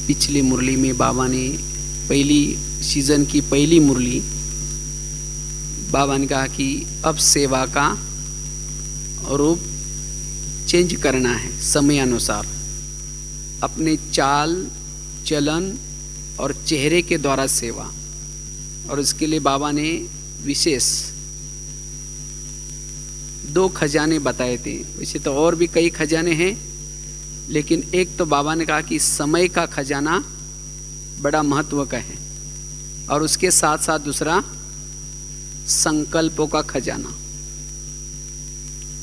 पिछली मुरली में बाबा ने पहली सीजन की पहली मुरली बाबा ने कहा कि अब सेवा का रूप चेंज करना है, समय अनुसार अपने चाल चलन और चेहरे के द्वारा सेवा। और उसके लिए बाबा ने विशेष 2 खजाने बताए थे। वैसे तो और भी कई खजाने हैं, लेकिन एक तो बाबा ने कहा कि समय का खजाना बड़ा महत्व का है, और उसके साथ साथ दूसरा संकल्पों का खजाना।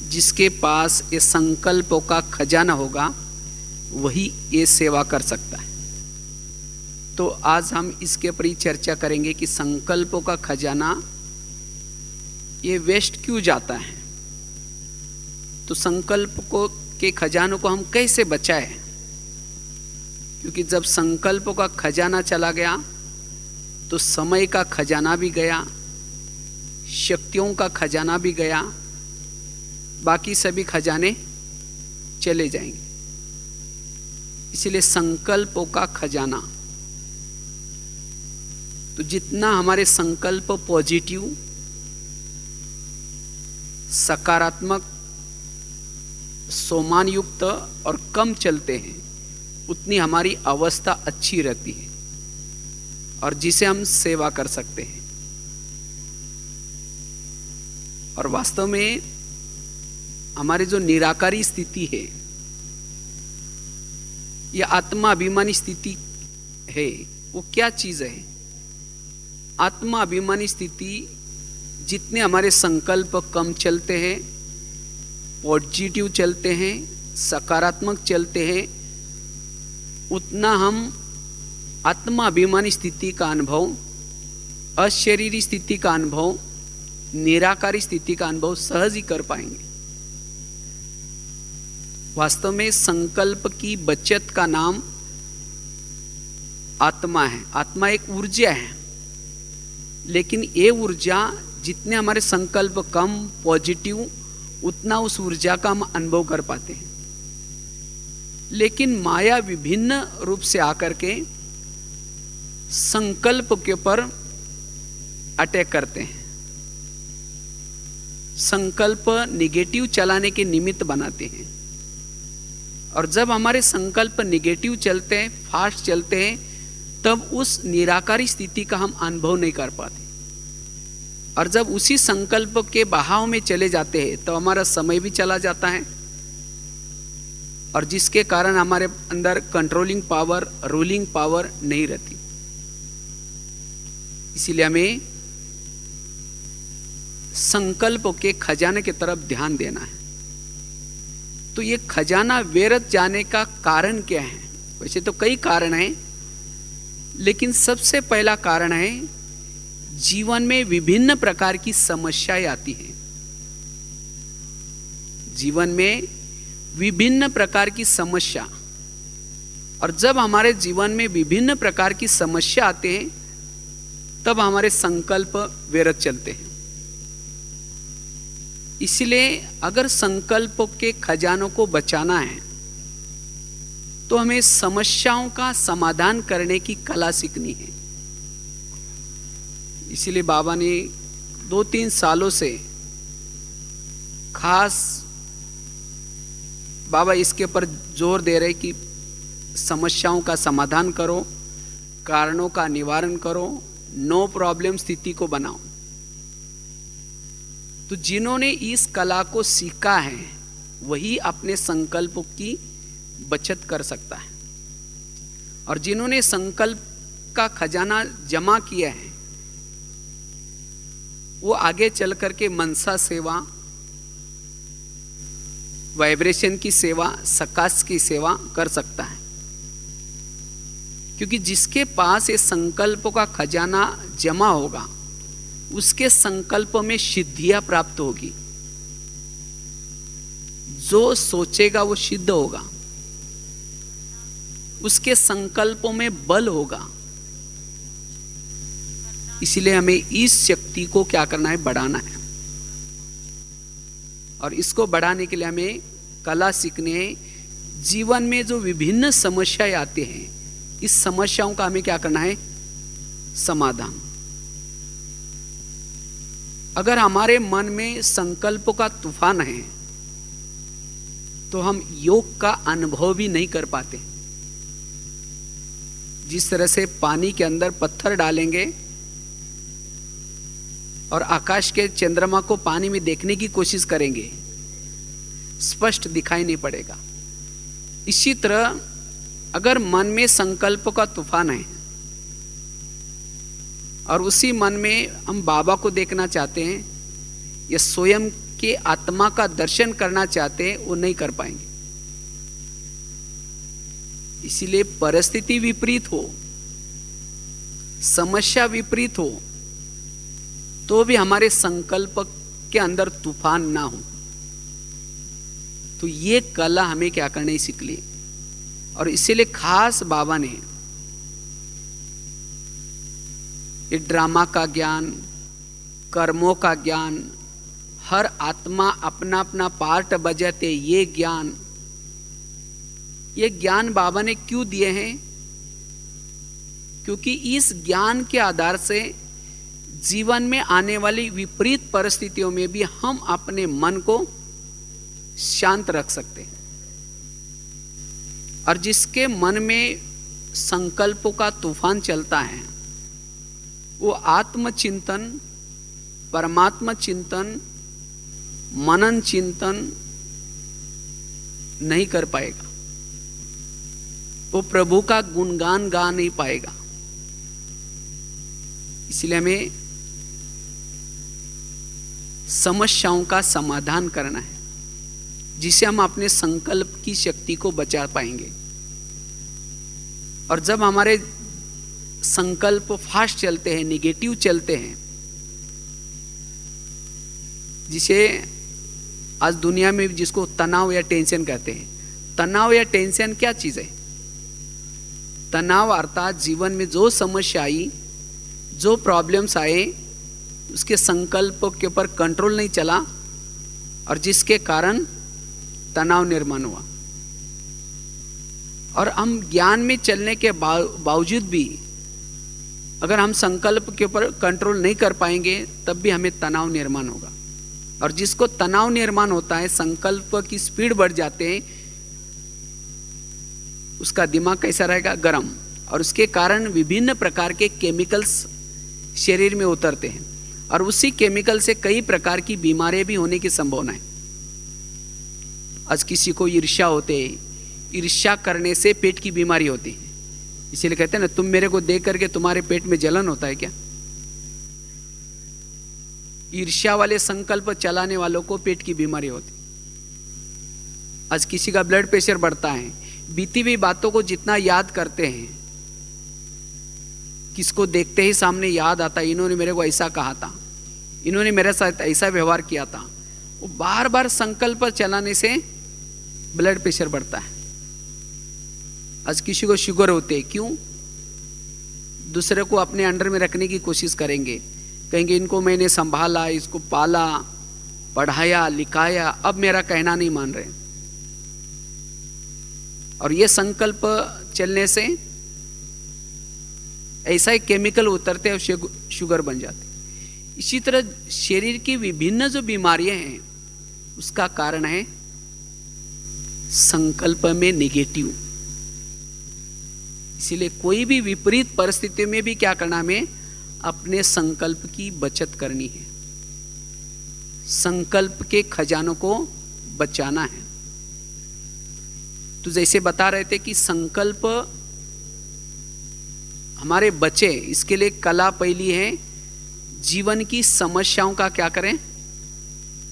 जिसके पास ये संकल्पों का खजाना होगा वही ये सेवा कर सकता है। तो आज हम इसके ऊपर ही चर्चा करेंगे कि संकल्पों का खजाना ये वेस्ट क्यों जाता है। तो संकल्प को के खजानों को हम कैसे बचाएं, क्योंकि जब संकल्पों का खजाना चला गया तो समय का खजाना भी गया, शक्तियों का खजाना भी गया, बाकी सभी खजाने चले जाएंगे। इसलिए संकल्पों का खजाना, तो जितना हमारे संकल्प पॉजिटिव सकारात्मक सोमान युक्त और कम चलते हैं, उतनी हमारी अवस्था अच्छी रहती है और जिसे हम सेवा कर सकते हैं। और वास्तव में हमारी जो निराकारी स्थिति है, यह आत्मा अभिमानी स्थिति है, वो क्या चीज है? आत्मा अभिमानी स्थिति, जितने हमारे संकल्प कम चलते हैं, पॉजिटिव चलते हैं, सकारात्मक चलते हैं, उतना हम आत्मा अभिमानी स्थिति का अनुभव, अशरीरी स्थिति का अनुभव, निराकारी स्थिति का अनुभव सहज ही कर पाएंगे। वास्तव में संकल्प की बचत का नाम आत्मा है। आत्मा एक ऊर्जा है, लेकिन ये ऊर्जा जितने हमारे संकल्प कम पॉजिटिव, उतना उस ऊर्जा का हम अनुभव कर पाते हैं। लेकिन माया विभिन्न रूप से आकर के संकल्प के ऊपर अटैक करते हैं, संकल्प निगेटिव चलाने के निमित्त बनाते हैं। और जब हमारे संकल्प निगेटिव चलते हैं, फास्ट चलते हैं, तब उस निराकारी स्थिति का हम अनुभव नहीं कर पाते। और जब उसी संकल्प के बहाव में चले जाते हैं तो हमारा समय भी चला जाता है, और जिसके कारण हमारे अंदर कंट्रोलिंग पावर, रूलिंग पावर नहीं रहती। इसीलिए हमें संकल्पों के खजाने की तरफ ध्यान देना है। तो ये खजाना व्यर्थ जाने का कारण क्या है? वैसे तो कई कारण हैं, लेकिन सबसे पहला कारण है जीवन में विभिन्न प्रकार की समस्याएं आती हैं। जीवन में विभिन्न प्रकार की समस्या, और जब हमारे जीवन में विभिन्न प्रकार की समस्या आते हैं तब हमारे संकल्प व्यर्थ चलते हैं। इसलिए अगर संकल्पों के खजानों को बचाना है तो हमें समस्याओं का समाधान करने की कला सीखनी है। इसलिए बाबा ने 2-3 सालों से खास बाबा इसके ऊपर जोर दे रहे कि समस्याओं का समाधान करो, कारणों का निवारण करो, नो प्रॉब्लम स्थिति को बनाओ। तो जिन्होंने इस कला को सीखा है वही अपने संकल्पों की बचत कर सकता है, और जिन्होंने संकल्प का खजाना जमा किया है वो आगे चल करके मनसा सेवा, वाइब्रेशन की सेवा, सकाश की सेवा कर सकता है। क्योंकि जिसके पास ये संकल्पों का खजाना जमा होगा उसके संकल्प में सिद्धियां प्राप्त होगी। जो सोचेगा वो सिद्ध होगा, उसके संकल्पों में बल होगा। इसलिए हमें इस शक्ति को क्या करना है? बढ़ाना है। और इसको बढ़ाने के लिए हमें कला सीखनी है। जीवन में जो विभिन्न समस्याएं आते हैं, इस समस्याओं का हमें क्या करना है? समाधान। अगर हमारे मन में संकल्पों का तूफान है तो हम योग का अनुभव भी नहीं कर पाते। जिस तरह से पानी के अंदर पत्थर डालेंगे और आकाश के चंद्रमा को पानी में देखने की कोशिश करेंगे, स्पष्ट दिखाई नहीं पड़ेगा। इसी तरह अगर मन में संकल्प का तूफान है और उसी मन में हम बाबा को देखना चाहते हैं या स्वयं के आत्मा का दर्शन करना चाहते हैं, वो नहीं कर पाएंगे। इसीलिए परिस्थिति विपरीत हो, समस्या विपरीत हो, तो भी हमारे संकल्प के अंदर तूफान ना हो। तो ये कला हमें क्या करने सीख ली। और इसीलिए खास बाबा ने ये ड्रामा का ज्ञान, कर्मों का ज्ञान, हर आत्मा अपना अपना पार्ट बजाते, ये ज्ञान बाबा ने क्यों दिए हैं? क्योंकि इस ज्ञान के आधार से जीवन में आने वाली विपरीत परिस्थितियों में भी हम अपने मन को शांत रख सकते हैं। और जिसके मन में संकल्पों का तूफान चलता है, वो आत्मचिंतन, परमात्मा चिंतन, मनन चिंतन नहीं कर पाएगा। वो प्रभु का गुणगान गा नहीं पाएगा। इसलिए हमें समस्याओं का समाधान करना है, जिससे हम अपने संकल्प की शक्ति को बचा पाएंगे। और जब हमारे संकल्प फास्ट चलते हैं, निगेटिव चलते हैं, जिसे आज दुनिया में जिसको तनाव या टेंशन कहते हैं। तनाव या टेंशन क्या चीज है? तनाव अर्थात जीवन में जो समस्या आई, जो प्रॉब्लम्स आए, उसके संकल्प के ऊपर कंट्रोल नहीं चला और जिसके कारण तनाव निर्माण हुआ। और हम ज्ञान में चलने के बावजूद भी अगर हम संकल्प के ऊपर कंट्रोल नहीं कर पाएंगे, तब भी हमें तनाव निर्माण होगा। और जिसको तनाव निर्माण होता है, संकल्प की स्पीड बढ़ जाते हैं, उसका दिमाग कैसा रहेगा? गरम। और उसके कारण विभिन्न प्रकार के केमिकल्स शरीर में उतरते हैं और उसी केमिकल से कई प्रकार की बीमारियां भी होने की संभावना है। आज किसी को ईर्ष्या होते, ईर्ष्या करने से पेट की बीमारी होती है। इसीलिए कहते हैं ना, तुम मेरे को देख करके तुम्हारे पेट में जलन होता है क्या? ईर्ष्या वाले संकल्प चलाने वालों को पेट की बीमारी होती। आज किसी का ब्लड प्रेशर बढ़ता है, बीती हुई बातों को जितना याद करते हैं, किसको देखते ही सामने याद आता है, इन्होंने मेरे को ऐसा कहा था, इन्होंने मेरे साथ ऐसा व्यवहार किया था। वो बार बार संकल्प चलाने से ब्लड प्रेशर बढ़ता है। आज किसी को शुगर होते, क्यों? दूसरे को अपने अंडर में रखने की कोशिश करेंगे, कहेंगे इनको मैंने संभाला, इसको पाला, पढ़ाया, लिखाया, अब मेरा कहना नहीं मान रहे। और ये संकल्प चलने से ऐसा ही केमिकल उतरते हैं और शुगर बन जाते। इसी तरह शरीर की विभिन्न जो बीमारियां हैं, उसका कारण है संकल्प में निगेटिव। इसीलिए कोई भी विपरीत परिस्थिति में भी क्या करना, हमें अपने संकल्प की बचत करनी है, संकल्प के खजानों को बचाना है। तो जैसे बता रहे थे कि संकल्प हमारे बचे, इसके लिए कला पहली है, जीवन की समस्याओं का क्या करें?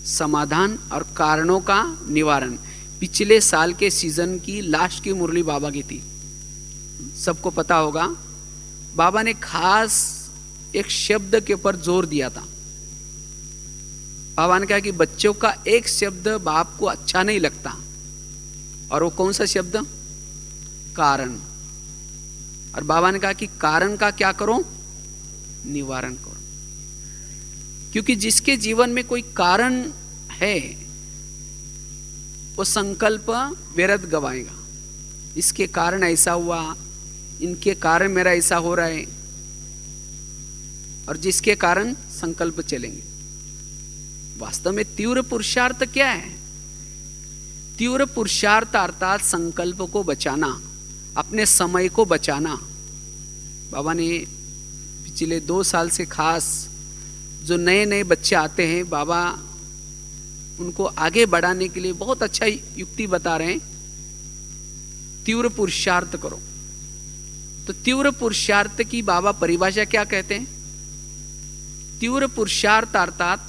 समाधान और कारणों का निवारण। पिछले साल के सीजन की लास्ट की मुरली बाबा की थी, सबको पता होगा। बाबा ने खास एक शब्द के ऊपर जोर दिया था। बाबा ने कहा कि बच्चों का एक शब्द बाप को अच्छा नहीं लगता, और वो कौन सा शब्द? कारण। और बाबा ने कहा कि कारण का क्या करो? निवारण करो। क्योंकि जिसके जीवन में कोई कारण है, वो संकल्प व्यर्थ गवाएगा। इसके कारण ऐसा हुआ, इनके कारण मेरा ऐसा हो रहा है, और जिसके कारण संकल्प चलेंगे। वास्तव में तीव्र पुरुषार्थ क्या है? तीव्र पुरुषार्थ अर्थात संकल्प को बचाना, अपने समय को बचाना। बाबा ने पिछले 2 साल से खास जो नए नए बच्चे आते हैं, बाबा उनको आगे बढ़ाने के लिए बहुत अच्छा युक्ति बता रहे हैं, तीव्र पुरुषार्थ करो। तो तीव्र पुरुषार्थ की बाबा परिभाषा क्या कहते हैं? तीव्र पुरुषार्थ अर्थात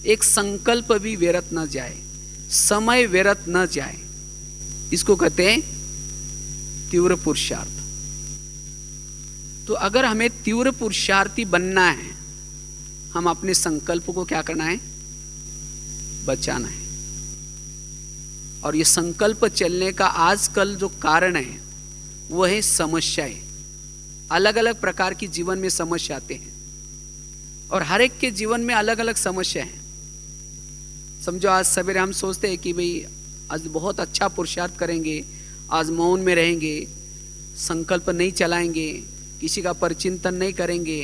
एक संकल्प भी व्यर्थ न जाए, समय व्यर्थ न जाए, इसको कहते हैं तीव्र पुरुषार्थ। तो अगर हमें तीव्र पुरुषार्थी बनना है, हम अपने संकल्प को क्या करना है? बचाना है। और ये संकल्प चलने का आजकल जो कारण है वो है समस्याएं। अलग अलग प्रकार की जीवन में समस्या आते हैं, और हर एक के जीवन में अलग अलग समस्या है। समझो आज सवेरे हम सोचते हैं कि भाई आज बहुत अच्छा पुरुषार्थ करेंगे, आज मौन में रहेंगे, संकल्प नहीं चलाएंगे, किसी का परचिंतन नहीं करेंगे,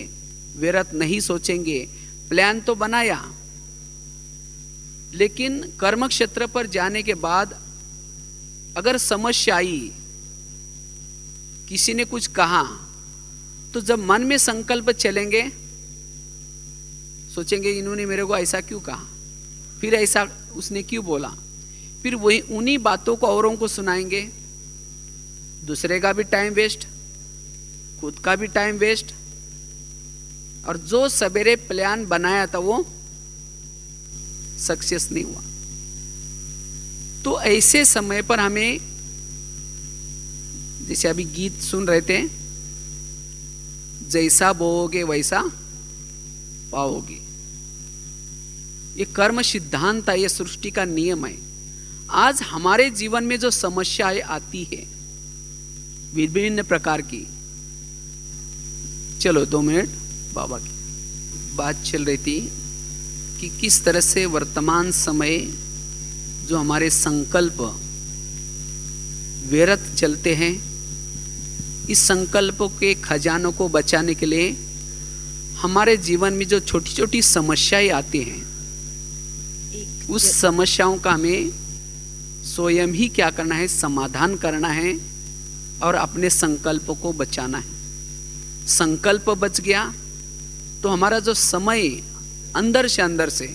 व्यर्थ नहीं सोचेंगे। प्लान तो बनाया, लेकिन कर्म क्षेत्र पर जाने के बाद अगर समस्या आई, किसी ने कुछ कहा, तो जब मन में संकल्प चलेंगे, सोचेंगे इन्होंने मेरे को ऐसा क्यों कहा, फिर ऐसा उसने क्यों बोला, फिर वही उन्हीं बातों को औरों को सुनाएंगे। दूसरे का भी टाइम वेस्ट, खुद का भी टाइम वेस्ट, और जो सवेरे प्लान बनाया था वो सक्सेस नहीं हुआ। तो ऐसे समय पर हमें, जैसे अभी गीत सुन रहे थे, जैसा बोओगे वैसा पाओगे, ये कर्म सिद्धांत है, ये सृष्टि का नियम है। आज हमारे जीवन में जो समस्याएं आती है विभिन्न प्रकार की, चलो 2 मिनट, बाबा की बात चल रही थी कि किस तरह से वर्तमान समय जो हमारे संकल्प व्यर्थ चलते हैं, इस संकल्पों के खजानों को बचाने के लिए हमारे जीवन में जो छोटी छोटी समस्याएं आती हैं, उस समस्याओं का हमें स्वयं ही क्या करना है? समाधान करना है और अपने संकल्पों को बचाना है। संकल्प बच गया तो हमारा जो समय अंदर से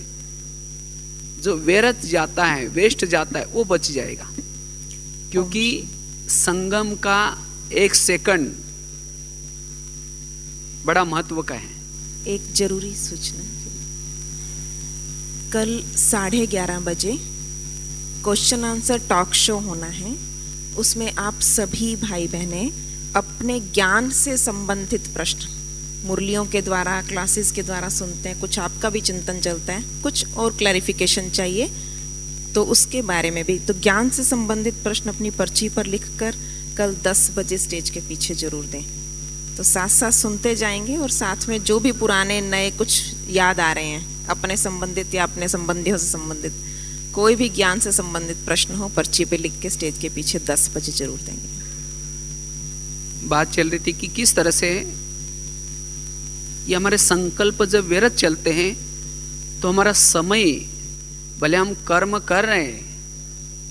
जो व्यर्थ जाता है, वेस्ट जाता है, वो बच जाएगा। क्योंकि संगम का 1 सेकंड बड़ा महत्व का है। एक जरूरी सूचना, कल 11:30 बजे क्वेश्चन आंसर टॉक शो होना है। उसमें आप सभी भाई बहनें अपने ज्ञान से संबंधित प्रश्न मुरलियों के द्वारा, क्लासेस के द्वारा सुनते हैं, कुछ आपका भी चिंतन चलता है, कुछ और क्लैरिफिकेशन चाहिए, तो उसके बारे में भी, तो ज्ञान से संबंधित प्रश्न अपनी पर्ची पर लिखकर कल 10 बजे स्टेज के पीछे जरूर दें। तो साथ साथ सुनते जाएंगे, और साथ में जो भी पुराने नए कुछ याद आ रहे हैं, अपने संबंधित या अपने संबंधियों से संबंधित कोई भी ज्ञान से संबंधित प्रश्न हो, पर्ची पे लिख के स्टेज के पीछे 10 बजे जरूर देंगे। बात चल रही थी कि किस तरह से ये हमारे संकल्प जब व्यर्थ चलते हैं तो हमारा समय, भले हम कर्म कर रहे हैं,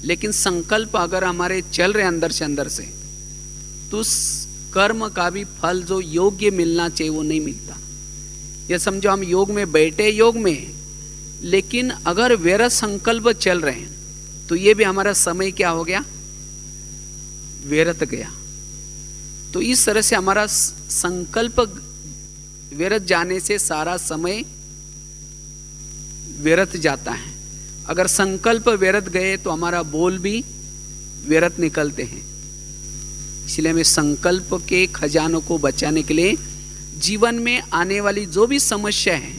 लेकिन संकल्प अगर हमारे चल रहे अंदर से तो उस कर्म का भी फल जो योग्य मिलना चाहिए वो नहीं मिलता। ये समझो हम योग में बैठे, योग में, लेकिन अगर व्यर्थ संकल्प चल रहे हैं तो ये भी हमारा समय क्या हो गया? व्यर्थ गया। तो इस तरह से हमारा संकल्प व्यर्थ जाने से सारा समय व्यर्थ जाता है। अगर संकल्प व्यर्थ गए तो हमारा बोल भी व्यर्थ निकलते हैं। इसलिए हमें संकल्प के खजानों को बचाने के लिए जीवन में आने वाली जो भी समस्या है,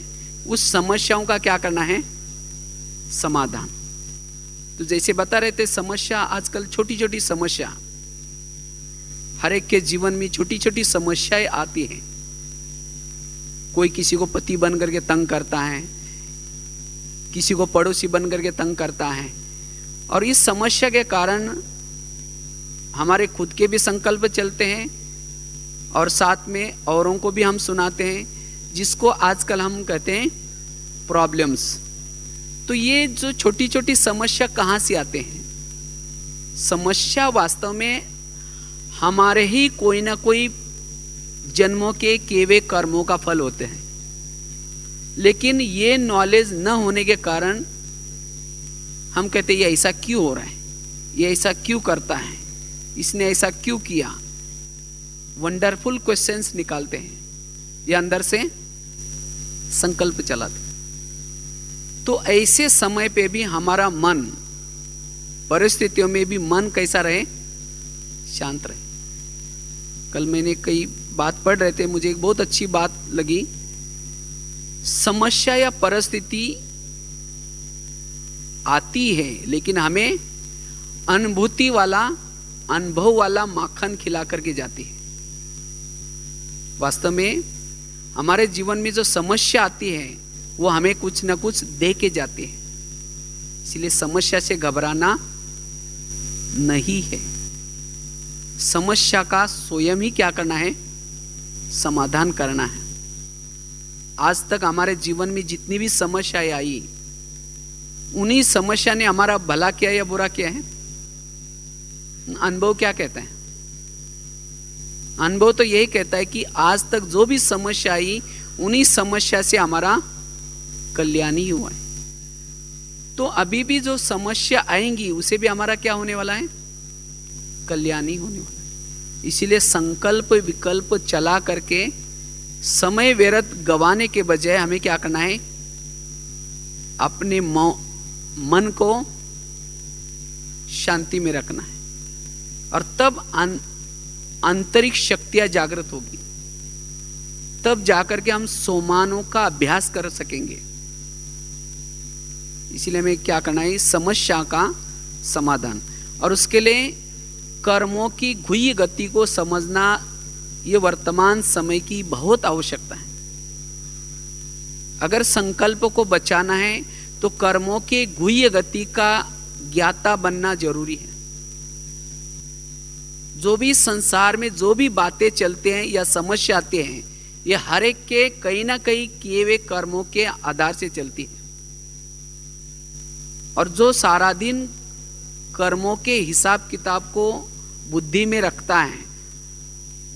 उस समस्याओं का क्या करना है? समाधान। तो जैसे बता रहे थे, समस्या आजकल छोटी छोटी समस्या, हर एक के जीवन में छोटी छोटी समस्याएं आती हैं। कोई किसी को पति बन करके तंग करता है, किसी को पड़ोसी बन करके तंग करता है, और इस समस्या के कारण हमारे खुद के भी संकल्प चलते हैं और साथ में औरों को भी हम सुनाते हैं, जिसको आजकल हम कहते हैं प्रॉब्लम्स। तो ये जो छोटी छोटी समस्या कहाँ से आते हैं? समस्या वास्तव में हमारे ही कोई ना कोई जन्मों के किए हुए कर्मों का फल होते हैं। लेकिन ये नॉलेज न होने के कारण हम कहते हैं ये ऐसा क्यों हो रहा है, ये ऐसा क्यों करता है, इसने ऐसा क्यों किया। वंडरफुल क्वेश्चंस निकालते हैं, ये अंदर से संकल्प चलाते। तो ऐसे समय पे भी हमारा मन, परिस्थितियों में भी मन कैसा रहे? शांत रहे। कल मैंने कई बात पढ़ रहे थे, मुझे एक बहुत अच्छी बात लगी। समस्या या परिस्थिति आती है, लेकिन हमें अनुभूति वाला, अनुभव वाला माखन खिला करके जाती है। वास्तव में हमारे जीवन में जो समस्या आती है वो हमें कुछ ना कुछ दे के जाती है। इसलिए समस्या से घबराना नहीं है। समस्या का स्वयं ही क्या करना है? समाधान करना है। आज तक हमारे जीवन में जितनी भी समस्याएं आई, उन्हीं समस्या ने हमारा भला किया या बुरा किया है? अनुभव क्या कहता है? अनुभव तो यही कहता है कि आज तक जो भी समस्या आई, उन्हीं समस्या से हमारा कल्याण ही हुआ है। तो अभी भी जो समस्या आएंगी उसे भी हमारा क्या होने वाला है? कल्याण ही होने वाला है। इसीलिए संकल्प विकल्प चला करके समय व्यर्थ गवाने के बजाय हमें क्या करना है? अपने मन को शांति में रखना है, और तब आंतरिक शक्तियां जागृत होगी। तब जाकर के हम सोमानों का अभ्यास कर सकेंगे। इसीलिए हमें क्या करना है? समस्या का समाधान, और उसके लिए कर्मों की घुई गति को समझना ये वर्तमान समय की बहुत आवश्यकता है। अगर संकल्प को बचाना है तो कर्मों के घुई गति का ज्ञाता बनना जरूरी है। जो भी संसार में जो भी बातें चलते हैं या समस्या आते हैं, ये हर एक के कहीं ना कहीं किए हुए कर्मों के आधार से चलती है। और जो सारा दिन कर्मों के हिसाब किताब को बुद्धि में रखता है,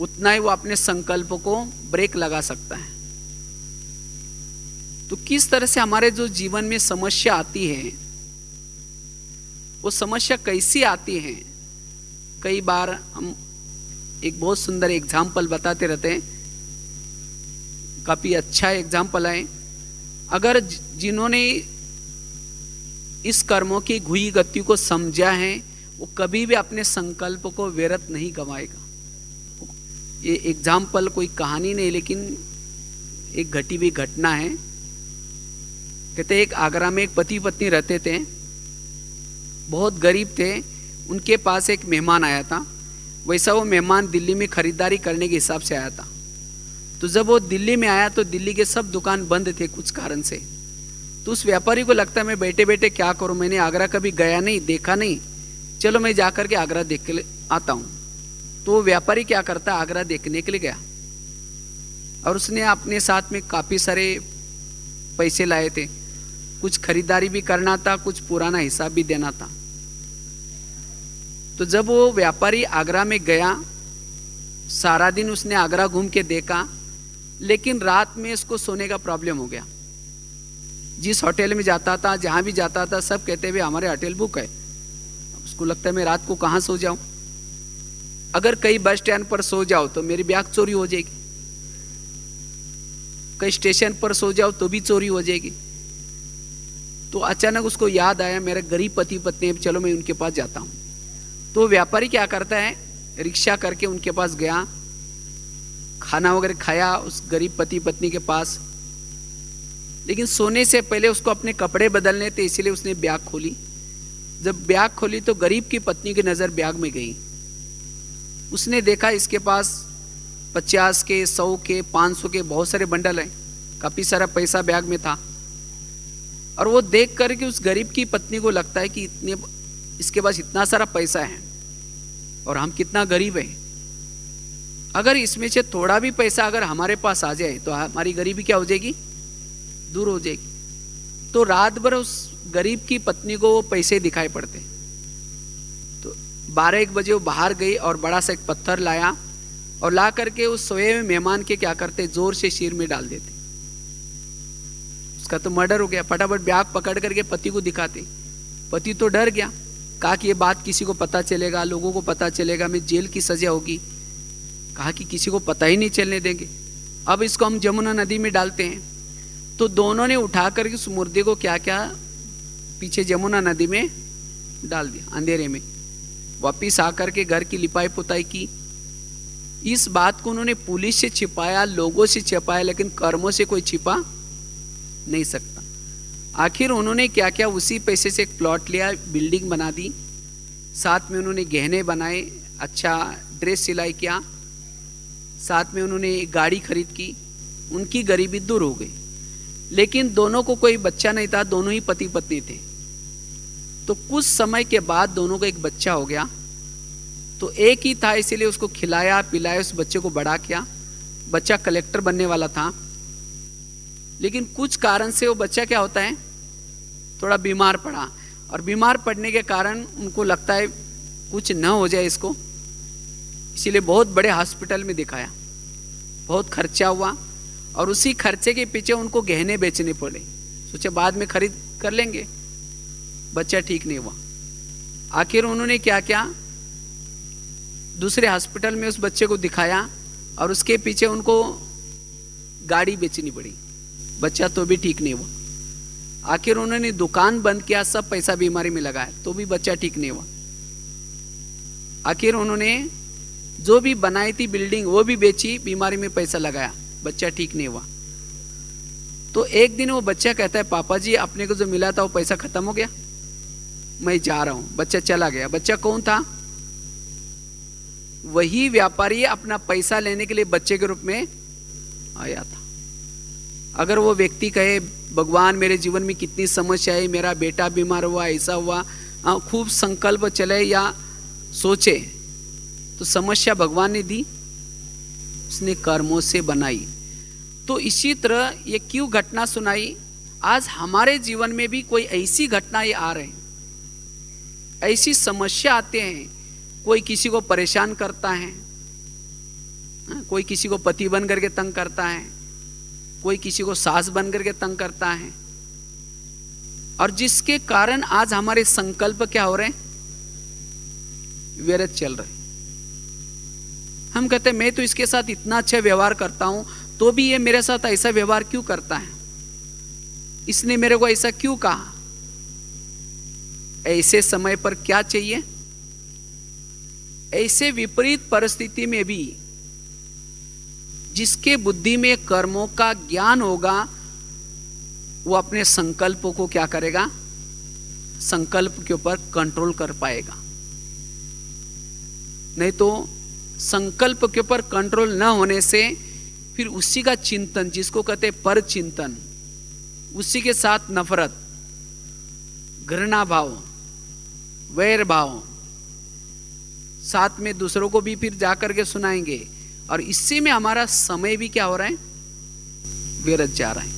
उतना ही वो अपने संकल्प को ब्रेक लगा सकता है। तो किस तरह से हमारे जो जीवन में समस्या आती है, वो समस्या कैसी आती है? कई बार हम एक बहुत सुंदर एग्जाम्पल बताते रहते हैं, काफी अच्छा एग्जाम्पल है। अगर जिन्होंने इस कर्मों की घुई गति को समझा है, वो कभी भी अपने संकल्प को व्यर्थ नहीं गवाएगा। ये एग्जाम्पल कोई कहानी नहीं, लेकिन एक घटी हुई घटना है। कहते एक आगरा में एक पति पत्नी रहते थे, बहुत गरीब थे। उनके पास एक मेहमान आया था। वैसा वो मेहमान दिल्ली में खरीदारी करने के हिसाब से आया था। तो जब वो दिल्ली में आया तो दिल्ली के सब दुकान बंद थे कुछ कारण से। तो उस व्यापारी को लगता है मैं बैठे बैठे क्या करूं, मैंने आगरा कभी गया नहीं, देखा नहीं, चलो मैं जाकर के आगरा देख के आता हूं। तो वो व्यापारी क्या करता, आगरा देखने के लिए गया, और उसने अपने साथ में काफी सारे पैसे लाए थे। कुछ खरीदारी भी करना था, कुछ पुराना हिसाब भी देना था। तो जब वो व्यापारी आगरा में गया, सारा दिन उसने आगरा घूम के देखा, लेकिन रात में इसको सोने का प्रॉब्लम हो गया। जिस होटल में जाता था, जहां भी जाता था, सब कहते हुए हमारे होटल बुक है। उसको लगता है मैं रात को कहां सो जाऊं, अगर कहीं बस स्टैंड पर सो जाओ तो मेरी बैग चोरी हो जाएगी, कहीं स्टेशन पर सो जाओ तो भी चोरी हो जाएगी। तो अचानक उसको याद आया मेरे गरीब पति पत्नी, चलो मैं उनके पास जाता हूं। तो व्यापारी क्या करता है, रिक्शा करके उनके पास गया, खाना वगैरह खाया उस गरीब पति पत्नी के पास। लेकिन सोने से पहले उसको अपने कपड़े बदलने थे, इसलिए उसने बैग खोली। जब बैग खोली तो गरीब की पत्नी की नजर बैग में गई। उसने देखा इसके पास 50 के, 100 के, 500 के बहुत सारे बंडल हैं, काफी सारा पैसा बैग में था। और वो देख करके उस गरीब की पत्नी को लगता है कि इसके पास इतना सारा पैसा है, और हम कितना गरीब हैं। अगर इसमें से थोड़ा भी पैसा अगर हमारे पास आ जाए तो हमारी गरीबी क्या हो जाएगी, दूर हो जाएगी। तो रात भर उस गरीब की पत्नी को वो पैसे दिखाई पड़ते। तो 12-1 बजे वो बाहर गई और बड़ा सा एक पत्थर लाया और ला करके उस सोए हुए मेहमान के क्या करते, जोर से सिर में डाल देते। उसका तो मर्डर हो गया। फटाफट बैग पकड़ करके पति को दिखाते। पति तो डर गया, कहा कि ये बात किसी को पता चलेगा, लोगों को पता चलेगा, मैं जेल की सजा होगी। कहा कि किसी को पता ही नहीं चलने देंगे, अब इसको हम जमुना नदी में डालते हैं। तो दोनों ने उठा करके उस मुर्दे को क्या क्या पीछे जमुना नदी में डाल दिया अंधेरे में। वापिस आकर के घर की लिपाई पुताई की। इस बात को उन्होंने पुलिस से छिपाया, लोगों से छिपाया, लेकिन कर्मों से कोई छिपा नहीं सकता। आखिर उन्होंने क्या क्या, उसी पैसे से एक प्लॉट लिया, बिल्डिंग बना दी, साथ में उन्होंने गहने बनाए, अच्छा ड्रेस सिलाई किया, साथ में उन्होंने एक गाड़ी खरीद की। उनकी गरीबी दूर हो गई। लेकिन दोनों को कोई बच्चा नहीं था, दोनों ही पति पत्नी थे। तो कुछ समय के बाद दोनों को एक बच्चा हो गया। तो एक ही था, इसीलिए उसको खिलाया पिलाया, उस बच्चे को बड़ा किया। बच्चा कलेक्टर बनने वाला था, लेकिन कुछ कारण से वो बच्चा क्या होता है, थोड़ा बीमार पड़ा। और बीमार पड़ने के कारण उनको लगता है कुछ न हो जाए इसको, इसीलिए बहुत बड़े हॉस्पिटल में दिखाया। बहुत खर्चा हुआ और उसी खर्चे के पीछे उनको गहने बेचने पड़े। सोचे बाद में खरीद कर लेंगे, बच्चा ठीक नहीं हुआ। आखिर उन्होंने क्या क्या, दूसरे हॉस्पिटल में उस बच्चे को दिखाया और उसके पीछे उनको गाड़ी बेचनी पड़ी, बच्चा तो भी ठीक नहीं हुआ। आखिर उन्होंने दुकान बंद किया, सब पैसा बीमारी में लगाया, तो भी बच्चा ठीक नहीं हुआ। आखिर उन्होंने जो भी बनाई थी बिल्डिंग वो भी बेची, बीमारी में पैसा लगाया, बच्चा ठीक नहीं हुआ। तो एक दिन वो बच्चा कहता है, पापा जी अपने को जो मिला था वो पैसा खत्म हो गया, मैं जा रहा हूं। बच्चा चला गया। बच्चा कौन था? वही व्यापारी अपना पैसा लेने के लिए बच्चे के रूप में आया था। अगर वो व्यक्ति कहे, भगवान मेरे जीवन में कितनी समस्या है, मेरा बेटा बीमार हुआ, ऐसा हुआ, खूब संकल्प चले या सोचे, तो समस्या भगवान ने दी, उसने कर्मों से बनाई। तो इसी तरह ये क्यों घटना सुनाई, आज हमारे जीवन में भी कोई ऐसी घटनाएं आ रहे हैं, ऐसी समस्या आते हैं। कोई किसी को परेशान करता है, कोई किसी को पति बन करके तंग करता है, कोई किसी को सास बन करके तंग करता है, और जिसके कारण आज हमारे संकल्प क्या हो रहे हैं, व्यर्थ चल रहे। हम कहते हैं मैं तो इसके साथ इतना अच्छा व्यवहार करता हूं, तो भी ये मेरे साथ ऐसा व्यवहार क्यों करता है, इसने मेरे को ऐसा क्यों कहा। ऐसे समय पर क्या चाहिए, ऐसे विपरीत परिस्थिति में भी जिसके बुद्धि में कर्मों का ज्ञान होगा, वो अपने संकल्पों को क्या करेगा, संकल्प के ऊपर कंट्रोल कर पाएगा। नहीं तो संकल्प के ऊपर कंट्रोल न होने से फिर उसी का चिंतन, जिसको कहते हैं पर चिंतन, उसी के साथ नफरत, घृणा भाव, वैर भाव, साथ में दूसरों को भी फिर जाकर के सुनाएंगे, और इसी में हमारा समय भी क्या हो रहा है, व्यर्थ जा रहा है।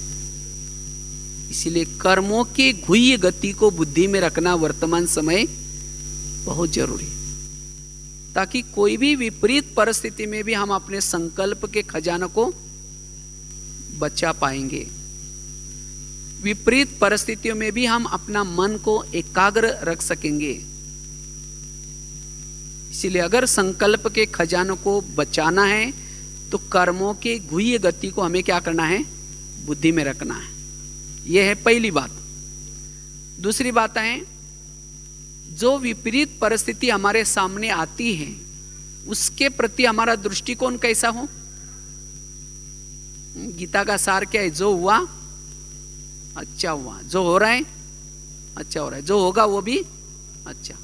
इसीलिए कर्मों की गुह्य गति को बुद्धि में रखना वर्तमान समय बहुत जरूरी है, ताकि कोई भी विपरीत परिस्थिति में भी हम अपने संकल्प के खजाने को बचा पाएंगे। विपरीत परिस्थितियों में भी हम अपना मन को एकाग्र रख सकेंगे। इसीलिए अगर संकल्प के खजानों को बचाना है तो कर्मों के गुह्य गति को हमें क्या करना है, बुद्धि में रखना है। यह है पहली बात। दूसरी बात है, जो विपरीत परिस्थिति हमारे सामने आती है उसके प्रति हमारा दृष्टिकोण कैसा हो। गीता का सार क्या है, जो हुआ अच्छा हुआ, जो हो रहा है अच्छा हो रहा है, जो होगा वो भी अच्छा।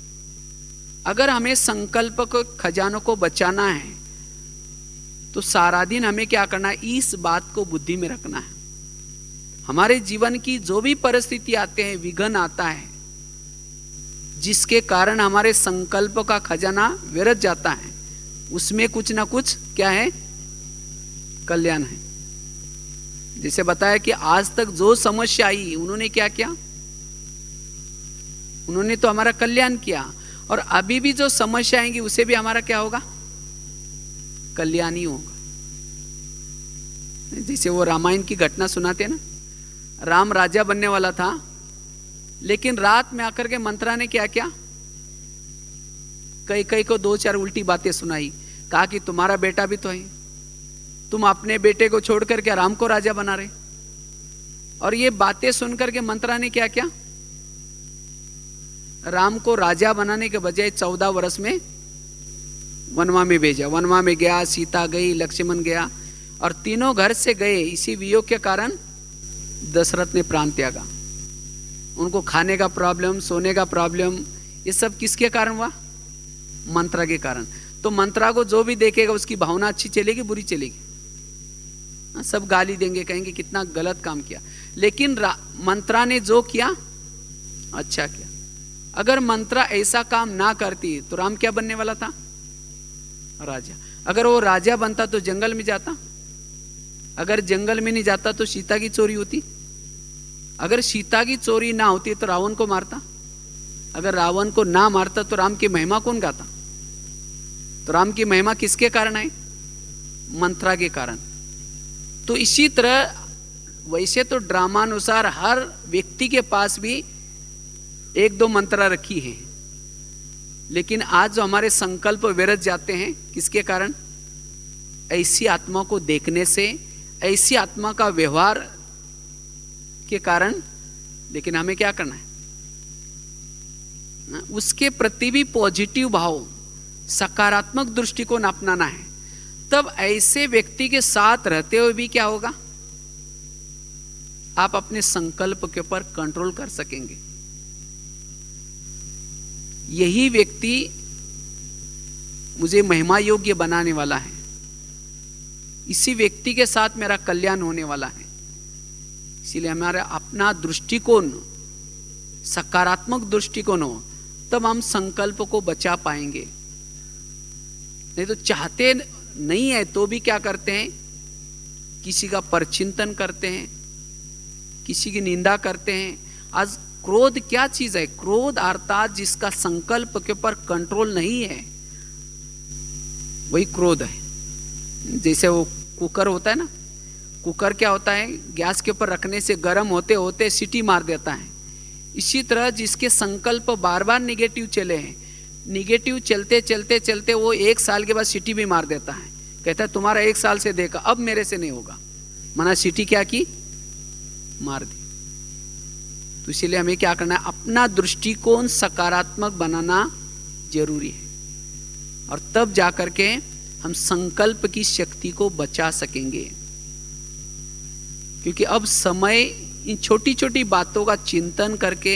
अगर हमें संकल्प को खजानों को बचाना है तो सारा दिन हमें क्या करना है, इस बात को बुद्धि में रखना है। हमारे जीवन की जो भी परिस्थिति आते हैं, विघ्न आता है, जिसके कारण हमारे संकल्प का खजाना व्यर्थ जाता है, उसमें कुछ ना कुछ क्या है, कल्याण है। जैसे बताया कि आज तक जो समस्या आई उन्होंने क्या किया, उन्होंने तो हमारा कल्याण किया, और अभी भी जो समस्या आएंगी उसे भी हमारा क्या होगा, कल्याण ही होगा। जैसे वो रामायण की घटना सुनाते हैं ना, राम राजा बनने वाला था, लेकिन रात में आकर के मंत्रा ने क्या किया, कई को 2-4 उल्टी बातें सुनाई, कहा कि तुम्हारा बेटा भी तो है, तुम अपने बेटे को छोड़कर क्या राम को राजा बना रहे। और ये बातें सुनकर के मंत्रा ने क्या किया, राम को राजा बनाने के बजाय 14 वर्ष में वनवा में भेजा। वनवा में गया, सीता गई, लक्ष्मण गया, और तीनों घर से गए। इसी वियोग के कारण दशरथ ने प्राण त्यागा। उनको खाने का प्रॉब्लम, सोने का प्रॉब्लम, ये सब किसके कारण हुआ, मंत्रा के कारण। तो मंत्रा को जो भी देखेगा उसकी भावना अच्छी चलेगी, बुरी चलेगी, सब गाली देंगे, कहेंगे कितना गलत काम किया। लेकिन मंत्रा ने जो किया अच्छा किया। अगर मंत्रा ऐसा काम ना करती तो राम क्या बनने वाला था, राजा। अगर वो राजा बनता तो जंगल में जाता, अगर जंगल में नहीं जाता तो सीता की चोरी होती, अगर सीता की चोरी ना होती तो रावण को मारता, अगर रावण को ना मारता तो राम की महिमा कौन गाता। तो राम की महिमा किसके कारण है, मंत्रा के कारण। तो इसी तरह वैसे तो ड्रामानुसार हर व्यक्ति के पास भी 1-2 मंत्रा रखी है, लेकिन आज जो हमारे संकल्प व्यर्थ जाते हैं किसके कारण, ऐसी आत्मा को देखने से, ऐसी आत्मा का व्यवहार के कारण। लेकिन हमें क्या करना है, उसके प्रति भी पॉजिटिव भाव, सकारात्मक दृष्टिकोण अपनाना है। तब ऐसे व्यक्ति के साथ रहते हुए भी क्या होगा, आप अपने संकल्प के ऊपर कंट्रोल कर सकेंगे। यही व्यक्ति मुझे महिमा योग्य बनाने वाला है, इसी व्यक्ति के साथ मेरा कल्याण होने वाला है। इसीलिए हमारा अपना दृष्टिकोण सकारात्मक दृष्टिकोण हो, तब हम संकल्प को बचा पाएंगे। नहीं तो चाहते नहीं है तो भी क्या करते हैं, किसी का परचिंतन करते हैं, किसी की निंदा करते हैं। आज क्रोध क्या चीज है, क्रोध अर्थात जिसका संकल्प के ऊपर कंट्रोल नहीं है वही क्रोध है। जैसे वो कुकर होता है ना, कुकर क्या होता है, गैस के ऊपर रखने से गर्म होते होते सीटी मार देता है। इसी तरह जिसके संकल्प बार बार निगेटिव चले हैं, निगेटिव चलते चलते चलते वो 1 साल के बाद सीटी भी मार देता है, कहता है तुम्हारा 1 साल से देखा, अब मेरे से नहीं होगा। माना सीटी क्या की, मार दी। तो इसीलिए हमें क्या करना है, अपना दृष्टिकोण सकारात्मक बनाना जरूरी है, और तब जाकर के हम संकल्प की शक्ति को बचा सकेंगे। क्योंकि अब समय इन छोटी छोटी बातों का चिंतन करके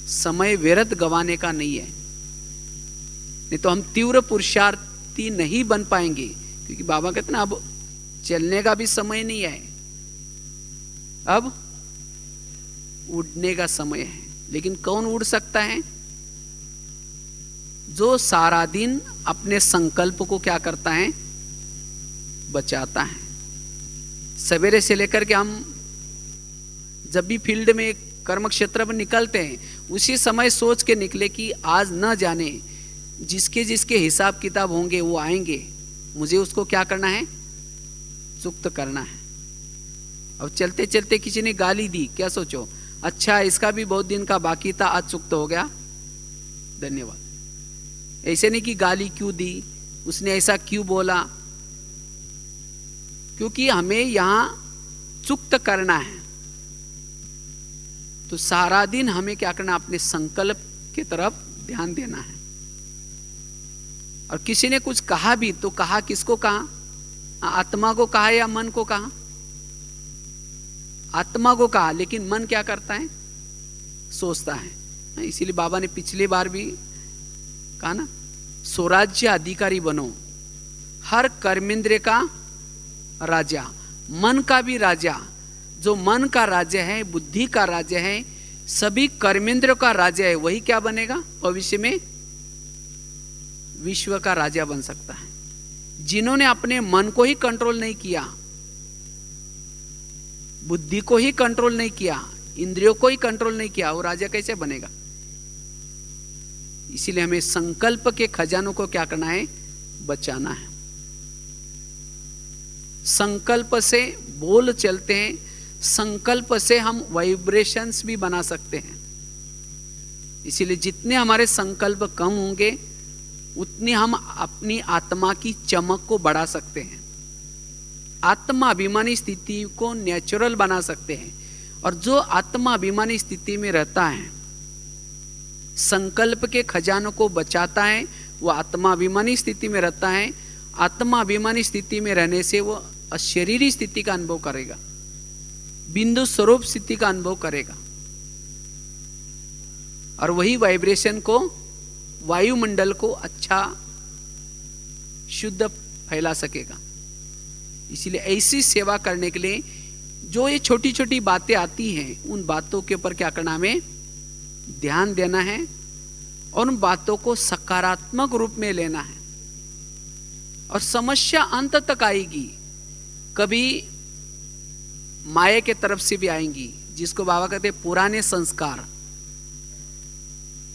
समय व्यर्थ गंवाने का नहीं है, नहीं तो हम तीव्र पुरुषार्थी नहीं बन पाएंगे। क्योंकि बाबा कहते ना, अब चलने का भी समय नहीं है, अब उड़ने का समय है। लेकिन कौन उड़ सकता है, जो सारा दिन अपने संकल्प को क्या करता है, बचाता है। सवेरे से लेकर के हम जब भी फील्ड में कर्म क्षेत्र में निकलते हैं, उसी समय सोच के निकले कि आज न जाने जिसके जिसके हिसाब किताब होंगे वो आएंगे, मुझे उसको क्या करना है, चुक्त करना है। अब चलते चलते किसी ने गाली दी, क्या सोचो, अच्छा इसका भी बहुत दिन का बाकी था, आज चुक्त हो गया, धन्यवाद। ऐसे नहीं कि गाली क्यों दी, उसने ऐसा क्यों बोला, क्योंकि हमें यहां चुक्त करना है। तो सारा दिन हमें क्या करना, अपने संकल्प की तरफ ध्यान देना है। और किसी ने कुछ कहा भी तो कहा किसको कहा, आत्मा को कहा या मन को कहा, आत्मा को कहा, लेकिन मन क्या करता है, सोचता है। इसीलिए बाबा ने पिछली बार भी कहा ना, स्वराज्य अधिकारी बनो, हर कर्मेंद्रिय का राजा, मन का भी राजा। जो मन का राज्य है, बुद्धि का राज्य है, सभी कर्मेंद्र का राजा है, वही क्या बनेगा भविष्य में? विश्व का राजा बन सकता है। जिन्होंने अपने मन को ही कंट्रोल नहीं किया, बुद्धि को ही कंट्रोल नहीं किया, इंद्रियों को ही कंट्रोल नहीं किया, वो राजा कैसे बनेगा? इसीलिए हमें संकल्प के खजानों को क्या करना है? बचाना है। संकल्प से बोल चलते हैं, संकल्प से हम वाइब्रेशंस भी बना सकते हैं। इसीलिए जितने हमारे संकल्प कम होंगे उतनी हम अपनी आत्मा की चमक को बढ़ा सकते हैं, आत्मा अभिमानी स्थिति को नेचुरल बना सकते हैं। और जो आत्मा अभिमानी स्थिति में रहता है, संकल्प के खजानों को बचाता है, वो आत्मा अभिमानी स्थिति में रहता है। आत्मा अभिमानी स्थिति में रहने से वो अशरीरी स्थिति का अनुभव करेगा, बिंदु स्वरूप स्थिति का अनुभव करेगा, और वही वाइब्रेशन को, वायुमंडल को अच्छा शुद्ध फैला सकेगा। इसलिए ऐसी सेवा करने के लिए जो ये छोटी छोटी बातें आती हैं, उन बातों के ऊपर क्या करना, हमें ध्यान देना है और उन बातों को सकारात्मक रूप में लेना है। और समस्या अंत तक आएगी, कभी माया के तरफ से भी आएंगी, जिसको बाबा कहते हैं पुराने संस्कार,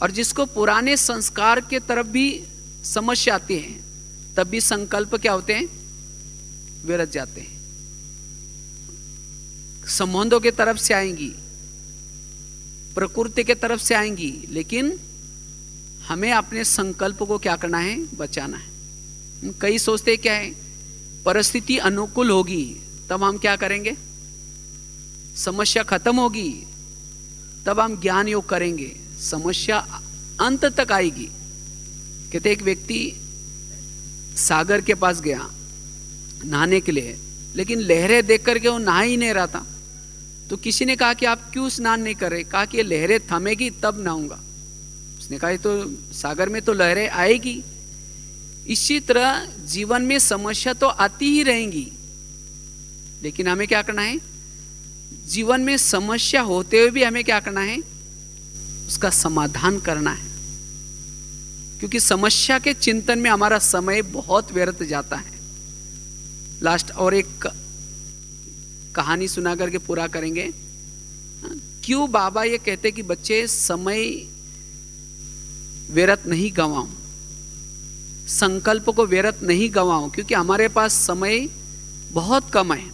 और जिसको पुराने संस्कार के तरफ भी समस्या आती है, तब भी संकल्प क्या होते हैं? विरत जाते हैं। संबंधों के तरफ से आएंगी, प्रकृति के तरफ से आएंगी, लेकिन हमें अपने संकल्प को क्या करना है? बचाना है। कई सोचते क्या है, परिस्थिति अनुकूल होगी तब हम क्या करेंगे, समस्या खत्म होगी तब हम ज्ञान योग करेंगे, समस्या अंत तक आएगी। कहते एक व्यक्ति सागर के पास गया नहाने के लिए, लेकिन लहरें देख करके वो नहा ही नहीं रहा था। तो किसी ने कहा कि आप क्यों स्नान नहीं कर रहे? कहा कि ये लहरें थमेगी तब नहाऊंगा। उसने कहा तो सागर में तो लहरें आएगी। इसी तरह जीवन में समस्या तो आती ही रहेंगी, लेकिन हमें क्या करना है? जीवन में समस्या होते हुए भी हमें क्या करना है? उसका समाधान करना है। क्योंकि समस्या के चिंतन में हमारा समय बहुत व्यर्थ जाता है। लास्ट और एक कहानी सुना करके पूरा करेंगे। क्यों बाबा ये कहते कि बच्चे समय व्यर्थ नहीं गंवाओ, संकल्प को व्यर्थ नहीं गंवाओ, क्योंकि हमारे पास समय बहुत कम है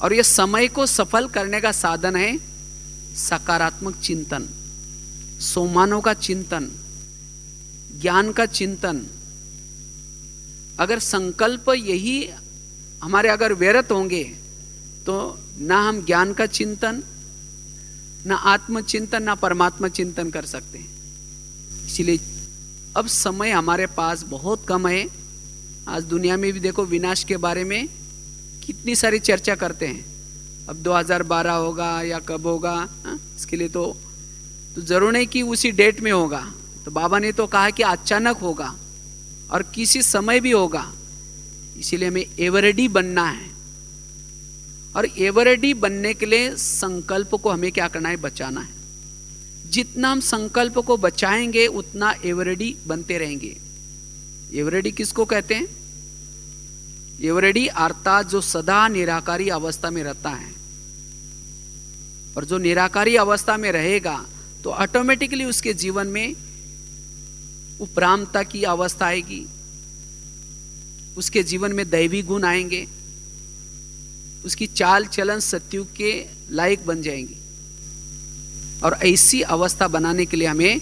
और ये समय को सफल करने का साधन है सकारात्मक चिंतन, सोमानों का चिंतन, ज्ञान का चिंतन। अगर संकल्प यही हमारे अगर व्यर्थ होंगे तो ना हम ज्ञान का चिंतन, ना आत्मचिंतन, ना परमात्मा चिंतन कर सकते हैं। इसलिए अब समय हमारे पास बहुत कम है। आज दुनिया में भी देखो विनाश के बारे में कितनी सारी चर्चा करते हैं। अब 2012 होगा या कब होगा, इसके लिए तो जरूर नहीं कि उसी डेट में होगा। तो बाबा ने तो कहा कि अचानक होगा और किसी समय भी होगा। इसीलिए हमें एवरेडी बनना है, और एवरेडी बनने के लिए संकल्प को हमें क्या करना है? बचाना है। जितना हम संकल्प को बचाएंगे उतना एवरेडी बनते रहेंगे। एवरेडी किसको कहते हैं? एवरेडी अर्थात जो सदा निराकारी अवस्था में रहता है, और जो निराकारी अवस्था में रहेगा तो ऑटोमेटिकली उसके जीवन में उपरामता की अवस्था आएगी, उसके जीवन में दैवी गुण आएंगे, उसकी चाल चलन सत्युग के लायक बन जाएंगी। और ऐसी अवस्था बनाने के लिए हमें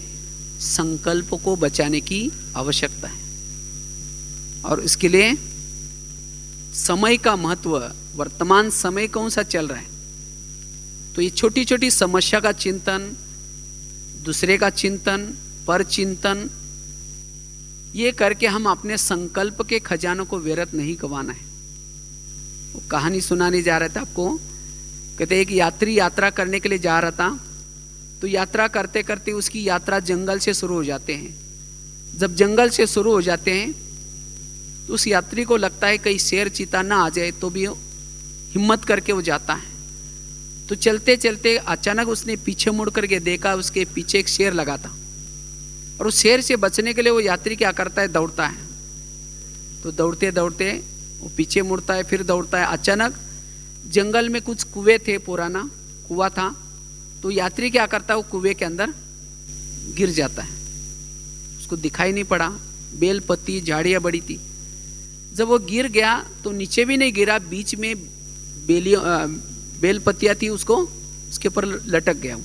संकल्प को बचाने की आवश्यकता है। और इसके लिए समय का महत्व, वर्तमान समय कौन सा चल रहा है, तो ये छोटी छोटी समस्या का चिंतन, दूसरे का चिंतन, पर चिंतन, ये करके हम अपने संकल्प के खजानों को व्यर्थ नहीं गंवाना है। वो कहानी सुनाने जा रहा था आपको। कहते एक यात्री यात्रा करने के लिए जा रहा था, तो यात्रा करते करते उसकी यात्रा जंगल से शुरू हो जाते हैं। जब जंगल से शुरू हो जाते हैं तो उस यात्री को लगता है कहीं शेर चीता ना आ जाए, तो भी हिम्मत करके वो जाता है। तो चलते चलते अचानक उसने पीछे मुड़ करके देखा, उसके पीछे एक शेर लगा था। और उस शेर से बचने के लिए वो यात्री क्या करता है, दौड़ता है। तो दौड़ते दौड़ते वो पीछे मुड़ता है, फिर दौड़ता है। अचानक जंगल में कुछ कुएं थे, पुराना कुआं था। तो यात्री क्या करता है, वो कुएं के अंदर गिर जाता है। उसको दिखाई नहीं पड़ा, बेल पत्ती झाड़ियाँ बड़ी थी। जब वो गिर गया तो नीचे भी नहीं गिरा, बीच में बेल पत्तियाँ थी, उसको उसके ऊपर लटक गया।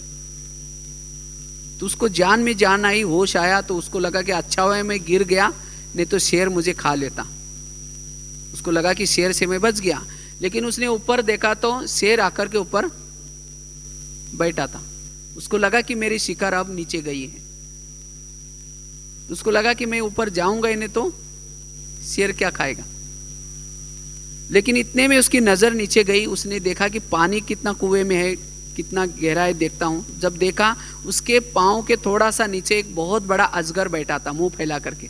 तो उसको जान में जान आई, होश आया। तो उसको लगा कि अच्छा हुआ मैं गिर गया, नहीं तो शेर मुझे खा लेता। उसको लगा कि शेर से मैं बच गया। लेकिन उसने ऊपर देखा तो शेर आकर के ऊपर बैठा था। उसको लगा कि मेरी शिकार अब नीचे गई है। उसको लगा कि मैं ऊपर जाऊंगा ही नहीं तो शेर क्या खाएगा। लेकिन इतने में उसकी नजर नीचे गई। उसने देखा कि पानी कितना कुएं में है, कितना गहरा है, देखता हूं। जब देखा उसके पांव के थोड़ा सा नीचे एक बहुत बड़ा अजगर बैठा था, मुंह फैला करके।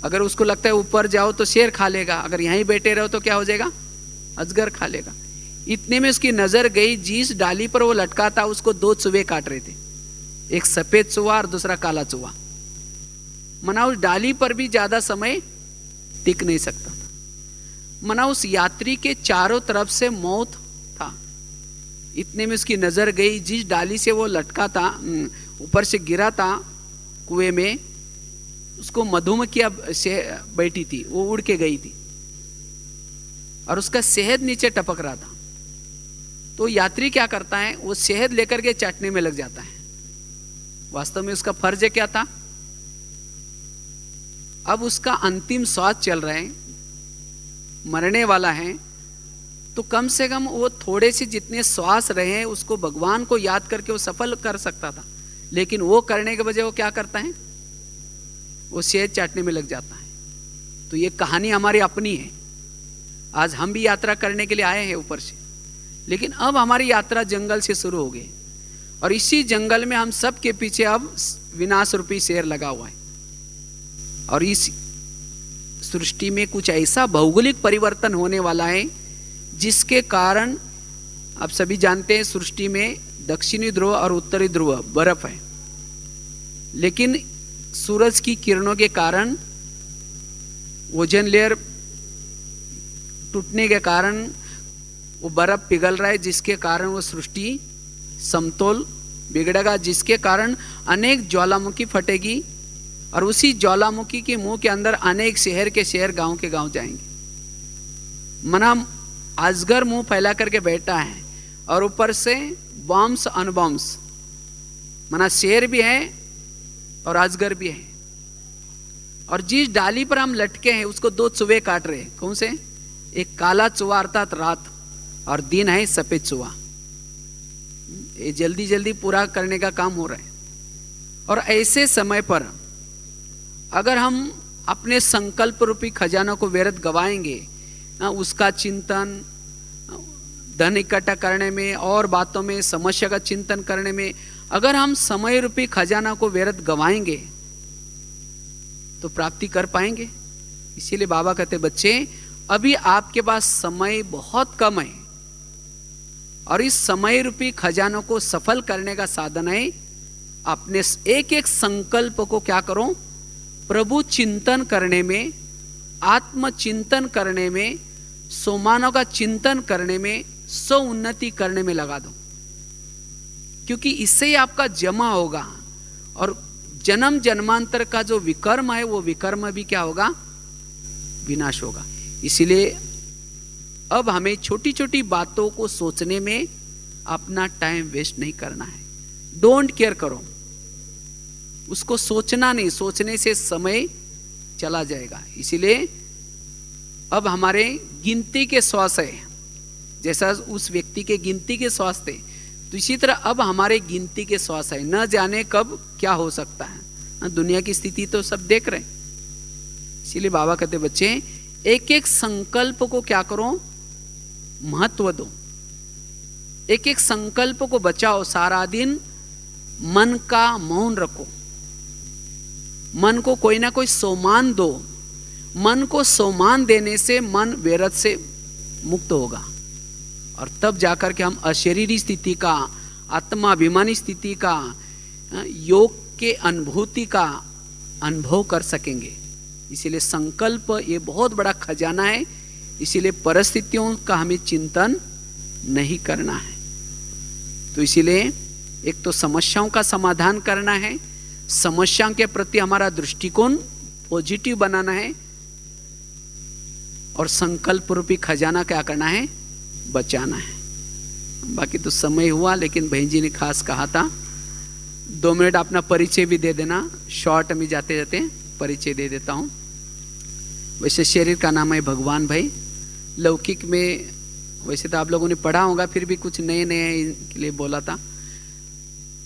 अगर उसको लगता है ऊपर जाओ तो शेर खा लेगा, अगर यहीं बैठे रहो तो क्या हो जाएगा, अजगर खा लेगा। इतने में उसकी नजर गई, जिस डाली पर वो लटका था उसको दो चूहे काट रहे थे, एक सफेद चूहा और दूसरा काला चूहा। मना उस डाली पर भी ज्यादा समय टिक नहीं सकता था। मना उस यात्री के चारों तरफ से मौत था। इतने में उसकी नजर गई, जिस डाली से वो लटका था, ऊपर से गिरा था कुएं में, उसको मधुमक्खियां बैठी थी, वो उड़ के गई थी और उसका शहद नीचे टपक रहा था। तो यात्री क्या करता है, वो शहद लेकर के चाटने में लग जाता है। वास्तव में उसका फर्ज क्या था, अब उसका अंतिम श्वास चल रहा है, मरने वाला है, तो कम से कम वो थोड़े से जितने श्वास रहे उसको भगवान को याद करके वो सफल कर सकता था। लेकिन वो करने के बजाय वो क्या करता है, वो शहद चाटने में लग जाता है। तो ये कहानी हमारी अपनी है। आज हम भी यात्रा करने के लिए आए हैं ऊपर से, लेकिन अब हमारी यात्रा जंगल से शुरू हो गई और इसी जंगल में हम सब के पीछे अब विनाश रूपी शेर लगा हुआ है। और इस सृष्टि में कुछ ऐसा भौगोलिक परिवर्तन होने वाला है जिसके कारण आप सभी जानते हैं सृष्टि में दक्षिणी ध्रुव और उत्तरी ध्रुव बर्फ है, लेकिन सूरज की किरणों के कारण ओजोन लेयर टूटने के कारण वो बर्फ पिघल रहा है, जिसके कारण वो सृष्टि समतोल बिगड़ेगा, जिसके कारण अनेक ज्वालामुखी फटेगी और उसी ज्वालामुखी के मुंह के अंदर अनेक शहर के शहर, गांव के गांव जाएंगे। मना अजगर मुंह फैला करके बैठा है और ऊपर से बॉम्ब्स अनबॉम्ब्स, मना शेर भी है और अजगर भी है। और जिस डाली पर हम लटके हैं उसको दो चूहे काट रहे हैं। कौन से, एक काला चूहा अर्थात रात, और दिन है सफेद चूहा। ये जल्दी जल्दी पूरा करने का काम हो रहा है। और ऐसे समय पर अगर हम अपने संकल्प रूपी खजानों को व्यर्थ गवाएंगे ना, उसका चिंतन, धन इकट्ठा करने में और बातों में, समस्या का चिंतन करने में, अगर हम समय रूपी खजाना को व्यर्थ गवाएंगे तो प्राप्ति कर पाएंगे। इसीलिए बाबा कहते बच्चे अभी आपके पास समय बहुत कम है और इस समय रूपी खजानों को सफल करने का साधन है अपने एक एक संकल्प को क्या करो, प्रभु चिंतन करने में, आत्म चिंतन करने में, सोमानों का चिंतन करने में, स्व उन्नति करने में लगा दो। क्योंकि इससे ही आपका जमा होगा और जन्म जन्मांतर का जो विकर्म है वो विकर्म भी क्या होगा, विनाश होगा। इसीलिए अब हमें छोटी छोटी बातों को सोचने में अपना टाइम वेस्ट नहीं करना है। डोंट केयर करो, उसको सोचना नहीं, सोचने से समय चला जाएगा। इसीलिए अब हमारे गिनती के श्वास है, जैसा उस व्यक्ति के गिनती के श्वास थे, तो इसी तरह अब हमारे गिनती के श्वास है। न जाने कब क्या हो सकता है, दुनिया की स्थिति तो सब देख रहे हैं। इसीलिए बाबा कहते बच्चे एक एक संकल्प को क्या करो, महत्व दो, एक एक संकल्प को बचाओ। सारा दिन मन का मौन रखो, मन को कोई ना कोई सोमान दो। मन को सोमान देने से मन व्यर्थ से मुक्त होगा। और तब जाकर के हम अशरीरी स्थिति का, आत्माभिमानी स्थिति का, योग के अनुभूति का अनुभव कर सकेंगे। इसीलिए संकल्प ये बहुत बड़ा खजाना है। इसीलिए परिस्थितियों का हमें चिंतन नहीं करना है। तो इसीलिए एक तो समस्याओं का समाधान करना है, समस्याओं के प्रति हमारा दृष्टिकोण पॉजिटिव बनाना है, और संकल्प रूपी खजाना क्या करना है, बचाना है। बाकी तो समय हुआ, लेकिन बहन जी ने खास कहा था 2 मिनट अपना परिचय भी दे देना। शॉर्ट में जाते जाते परिचय दे देता हूँ। वैसे शरीर का नाम है भगवान भाई। लौकिक में वैसे तो आप लोगों ने पढ़ा होगा, फिर भी कुछ नए नए के लिए बोला था।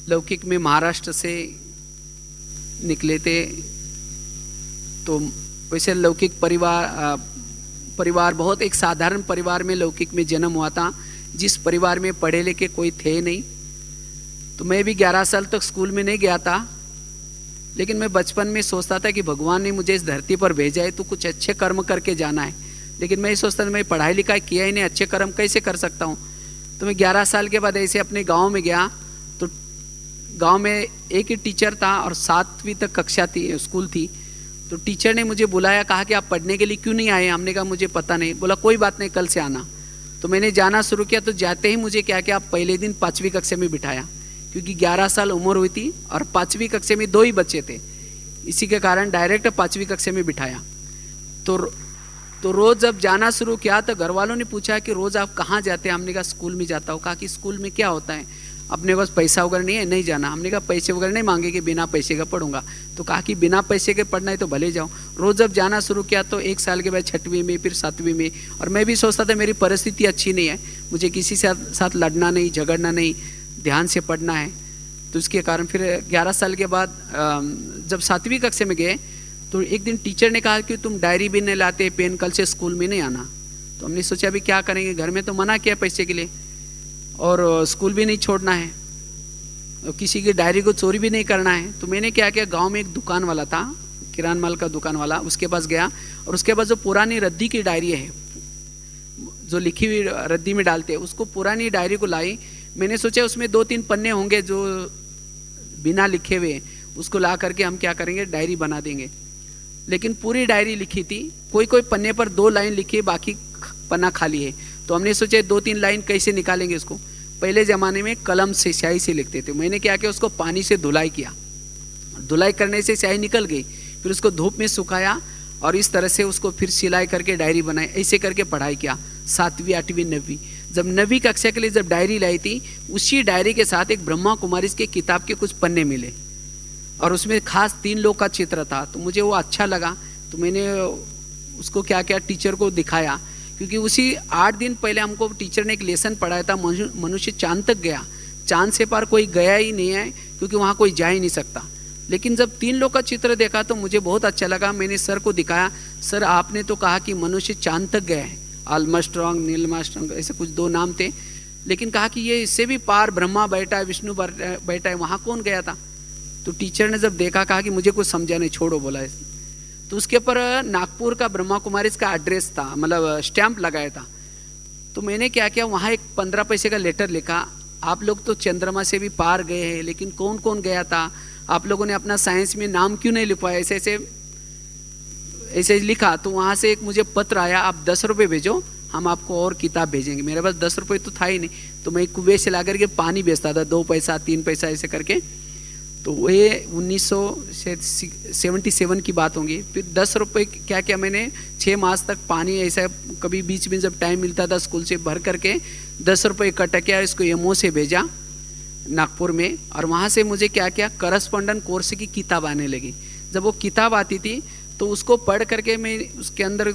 लौकिक में महाराष्ट्र से निकले थे। तो वैसे लौकिक परिवार बहुत एक साधारण परिवार में लौकिक में जन्म हुआ था, जिस परिवार में पढ़े लिखे कोई थे नहीं। तो मैं भी 11 साल तक स्कूल में नहीं गया था, लेकिन मैं बचपन में सोचता था कि भगवान ने मुझे इस धरती पर भेजा है तो कुछ अच्छे कर्म करके जाना है। लेकिन मैं ये सोचता था मैं पढ़ाई लिखाई किया ही नहीं, अच्छे कर्म कैसे कर सकता हूँ। तो मैं 11 साल के बाद ऐसे अपने गाँव में गया। तो गाँव में एक ही टीचर था और 7वीं तक कक्षा थी, स्कूल थी। तो टीचर ने मुझे बुलाया, कहा कि आप पढ़ने के लिए क्यों नहीं आए। हमने कहा मुझे पता नहीं। बोला कोई बात नहीं, कल से आना। तो मैंने जाना शुरू किया। तो जाते ही मुझे क्या किया, पहले दिन 5वीं कक्षा में बिठाया, क्योंकि 11 साल उम्र हुई थी और 5वीं कक्षा में 2 ही बच्चे थे। इसी के कारण डायरेक्ट 5वीं कक्षा में बिठाया। तो रोज़ जब जाना शुरू किया तो घर वालों ने पूछा कि रोज़ आप कहाँ जाते हैं। हमने कहा स्कूल में जाता हूँ। कहा कि स्कूल में क्या होता है, अपने पास पैसा वगैरह नहीं है, नहीं जाना। हमने कहा पैसे वगैरह नहीं मांगेंगे, बिना पैसे का पढ़ूंगा। तो कहा कि बिना पैसे के पढ़ना है तो भले जाओ। रोज़ जब जाना शुरू किया तो 1 साल के बाद 6वीं में, फिर 7वीं में। और मैं भी सोचता था मेरी परिस्थिति अच्छी नहीं है, मुझे किसी से साथ लड़ना नहीं, झगड़ना नहीं, ध्यान से पढ़ना है। तो इसके कारण फिर 11 साल के बाद जब 7वीं कक्षा में गए तो एक दिन टीचर ने कहा कि तुम डायरी भी नहीं लाते, पेन, कल से स्कूल में नहीं आना। तो हमने सोचा अभी क्या करेंगे, घर में तो मना किया पैसे के लिए और स्कूल भी नहीं छोड़ना है, किसी की डायरी को चोरी भी नहीं करना है। तो मैंने क्या किया, गांव में एक दुकान वाला था, किराना माल का दुकान वाला, उसके पास गया और उसके पास जो पुरानी रद्दी की डायरी है, जो लिखी हुई रद्दी में डालते हैं, उसको पुरानी डायरी को लाई। मैंने सोचा उसमें 2-3 पन्ने होंगे जो बिना लिखे हुए, उसको ला करके हम क्या करेंगे, डायरी बना देंगे। लेकिन पूरी डायरी लिखी थी, कोई कोई पन्ने पर 2 लाइन लिखी है, बाकी पन्ना खाली है। तो हमने सोचा 2-3 लाइन कैसे निकालेंगे उसको। पहले ज़माने में कलम से, स्याही से लिखते थे। मैंने क्या किया, उसको पानी से धुलाई किया। धुलाई करने से स्याही निकल गई। फिर उसको धूप में सुखाया और इस तरह से उसको फिर सिलाई करके डायरी बनाई। ऐसे करके पढ़ाई किया 7वीं, 8वीं, 9वीं। जब 9वीं कक्षा के लिए जब डायरी लाई थी, उसी डायरी के साथ एक ब्रह्मा कुमारी के किताब के कुछ पन्ने मिले और उसमें खास 3 लोग का चित्र था। तो मुझे वो अच्छा लगा। तो मैंने उसको क्या किया, टीचर को दिखाया। क्योंकि उसी 8 दिन पहले हमको टीचर ने एक लेसन पढ़ाया था, मनुष्य चांद तक गया, चांद से पार कोई गया ही नहीं है, क्योंकि वहाँ कोई जा ही नहीं सकता। लेकिन जब 3 लोग का चित्र देखा तो मुझे बहुत अच्छा लगा। मैंने सर को दिखाया, सर आपने तो कहा कि मनुष्य चांद तक गया है, आर्मस्ट्रांग, नील आर्मस्ट्रांग, ऐसे कुछ 2 नाम थे। लेकिन कहा कि ये इससे भी पार ब्रह्मा बैठा है, विष्णु बैठा है, वहाँ कौन गया था। तो टीचर ने जब देखा, कहा कि मुझे कुछ समझा नहीं, छोड़ो बोला। तो उसके ऊपर नागपुर का ब्रह्मा कुमारी का एड्रेस था, मतलब स्टैंप लगाया था। तो मैंने क्या किया, वहाँ एक 15 पैसे का लेटर लिखा, आप लोग तो चंद्रमा से भी पार गए हैं, लेकिन कौन कौन गया था, आप लोगों ने अपना साइंस में नाम क्यों नहीं लिखवाया, ऐसे लिखा। तो वहाँ से एक मुझे पत्र आया, आप 10 रुपये भेजो, हम आपको और किताब भेजेंगे। मेरे पास 10 रुपये तो था ही नहीं। तो मैं कुएं से ला करके पानी बेचता था, 2 पैसा 3 पैसा ऐसे करके। तो ये 1977 की बात होंगी। फिर 10 रुपये क्या क्या मैंने 6 मास तक पानी ऐसा, कभी बीच में जब टाइम मिलता था स्कूल से भर करके 10 रुपये इकट्ठा किया, इसको एमओ से भेजा नागपुर में। और वहाँ से मुझे क्या क्या करस्पॉन्डेंट कोर्स की किताब आने लगी। जब वो किताब आती थी तो उसको पढ़ करके मैं उसके अंदर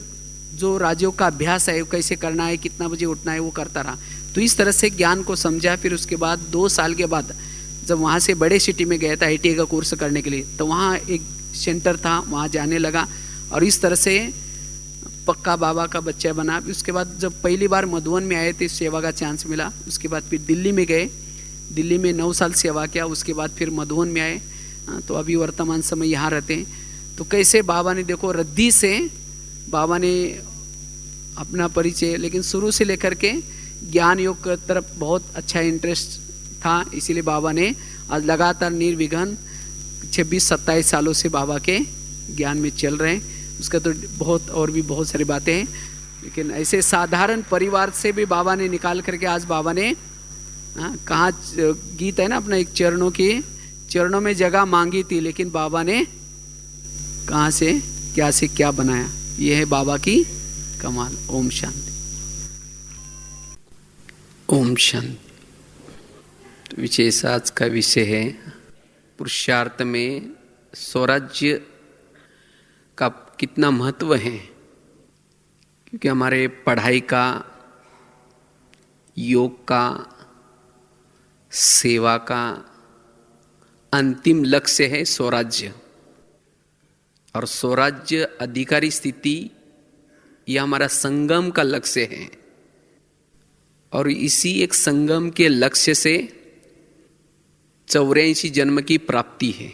जो राज्यों का अभ्यास है, कैसे करना है, कितना बजे उठना है, वो करता रहा। तो इस तरह से ज्ञान को समझा। फिर उसके बाद 2 साल के बाद जब वहाँ से बड़े सिटी में गया था ITA का कोर्स करने के लिए, तो वहाँ एक सेंटर था, वहाँ जाने लगा और इस तरह से पक्का बाबा का बच्चा बना। उसके बाद जब पहली बार मधुबन में आए थे, सेवा का चांस मिला। उसके बाद फिर दिल्ली में गए, दिल्ली में 9 साल सेवा किया। उसके बाद फिर मधुबन में आए, तो अभी वर्तमान समय यहाँ रहते हैं। तो कैसे बाबा ने, देखो रद्दी से बाबा ने अपना परिचय, लेकिन शुरू से लेकर के ज्ञान योग की तरफ बहुत अच्छा इंटरेस्ट था, इसीलिए बाबा ने आज लगातार निर्विघ्न 26-27 सालों से बाबा के ज्ञान में चल रहे हैं। उसका तो बहुत और भी बहुत सारी बातें हैं, लेकिन ऐसे साधारण परिवार से भी बाबा ने निकाल करके आज बाबा ने कहाँ गीत है ना अपना एक, चरणों में जगह मांगी थी, लेकिन बाबा ने कहाँ से क्या बनाया। यह है बाबा की कमाल। ओम शांति। ओम शांति। तो विशेष आज का विषय है पुरुषार्थ में स्वराज्य का कितना महत्व है, क्योंकि हमारे पढ़ाई का, योग का, सेवा का अंतिम लक्ष्य है स्वराज्य। और स्वराज्य अधिकारी स्थिति यह हमारा संगम का लक्ष्य है। और इसी एक संगम के लक्ष्य से 84 जन्म की प्राप्ति है।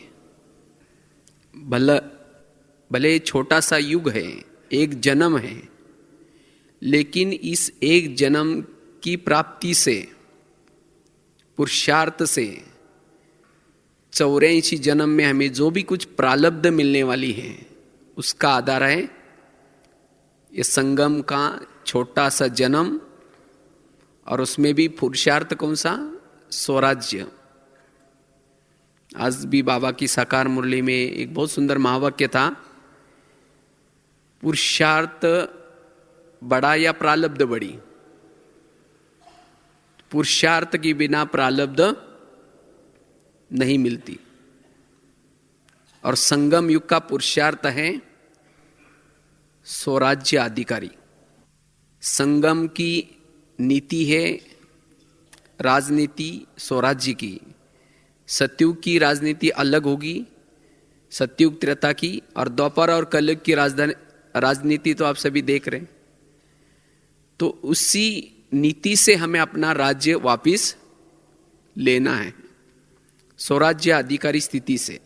भले छोटा सा युग है, एक जन्म है, लेकिन इस एक जन्म की प्राप्ति से, पुरुषार्थ से 84 जन्म में हमें जो भी कुछ प्रारब्ध मिलने वाली है, उसका आधार है ये संगम का छोटा सा जन्म। और उसमें भी पुरुषार्थ कौन सा? स्वराज्य। आज भी बाबा की साकार मुरली में एक बहुत सुंदर महावाक्य था, पुरुषार्थ बड़ा या प्रारब्ध बड़ी। पुरुषार्थ के बिना प्रारब्ध नहीं मिलती। और संगम युग का पुरुषार्थ है स्वराज्य अधिकारी। संगम की नीति है राजनीति स्वराज्य की। सतयुग की राजनीति अलग होगी, सतयुग त्रेता की, और द्वापर और कलयुग की राजनीति तो आप सभी देख रहे हैं। तो उसी नीति से हमें अपना राज्य वापिस लेना है, स्वराज्य अधिकारी स्थिति से।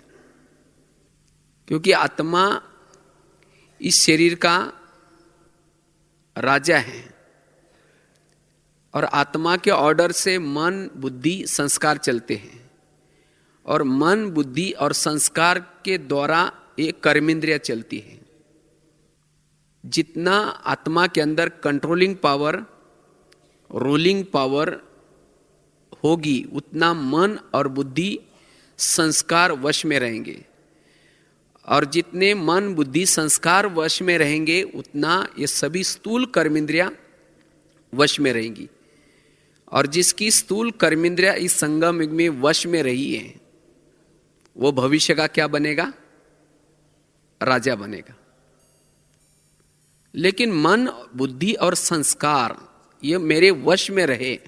क्योंकि आत्मा इस शरीर का राजा है, और आत्मा के ऑर्डर से मन, बुद्धि, संस्कार चलते हैं। और मन, बुद्धि और संस्कार के द्वारा एक कर्मेंद्रिया चलती है। जितना आत्मा के अंदर कंट्रोलिंग पावर, रूलिंग पावर होगी, उतना मन और बुद्धि, संस्कार वश में रहेंगे। और जितने मन, बुद्धि, संस्कार वश में रहेंगे, उतना ये सभी स्थूल कर्मेंद्रिया वश में रहेंगी। और जिसकी स्थूल कर्मेंद्रिया इस संगम युग में वश में रही है, वो भविष्य का क्या बनेगा? राजा बनेगा। लेकिन मन, बुद्धि और संस्कार ये मेरे वश में रहे,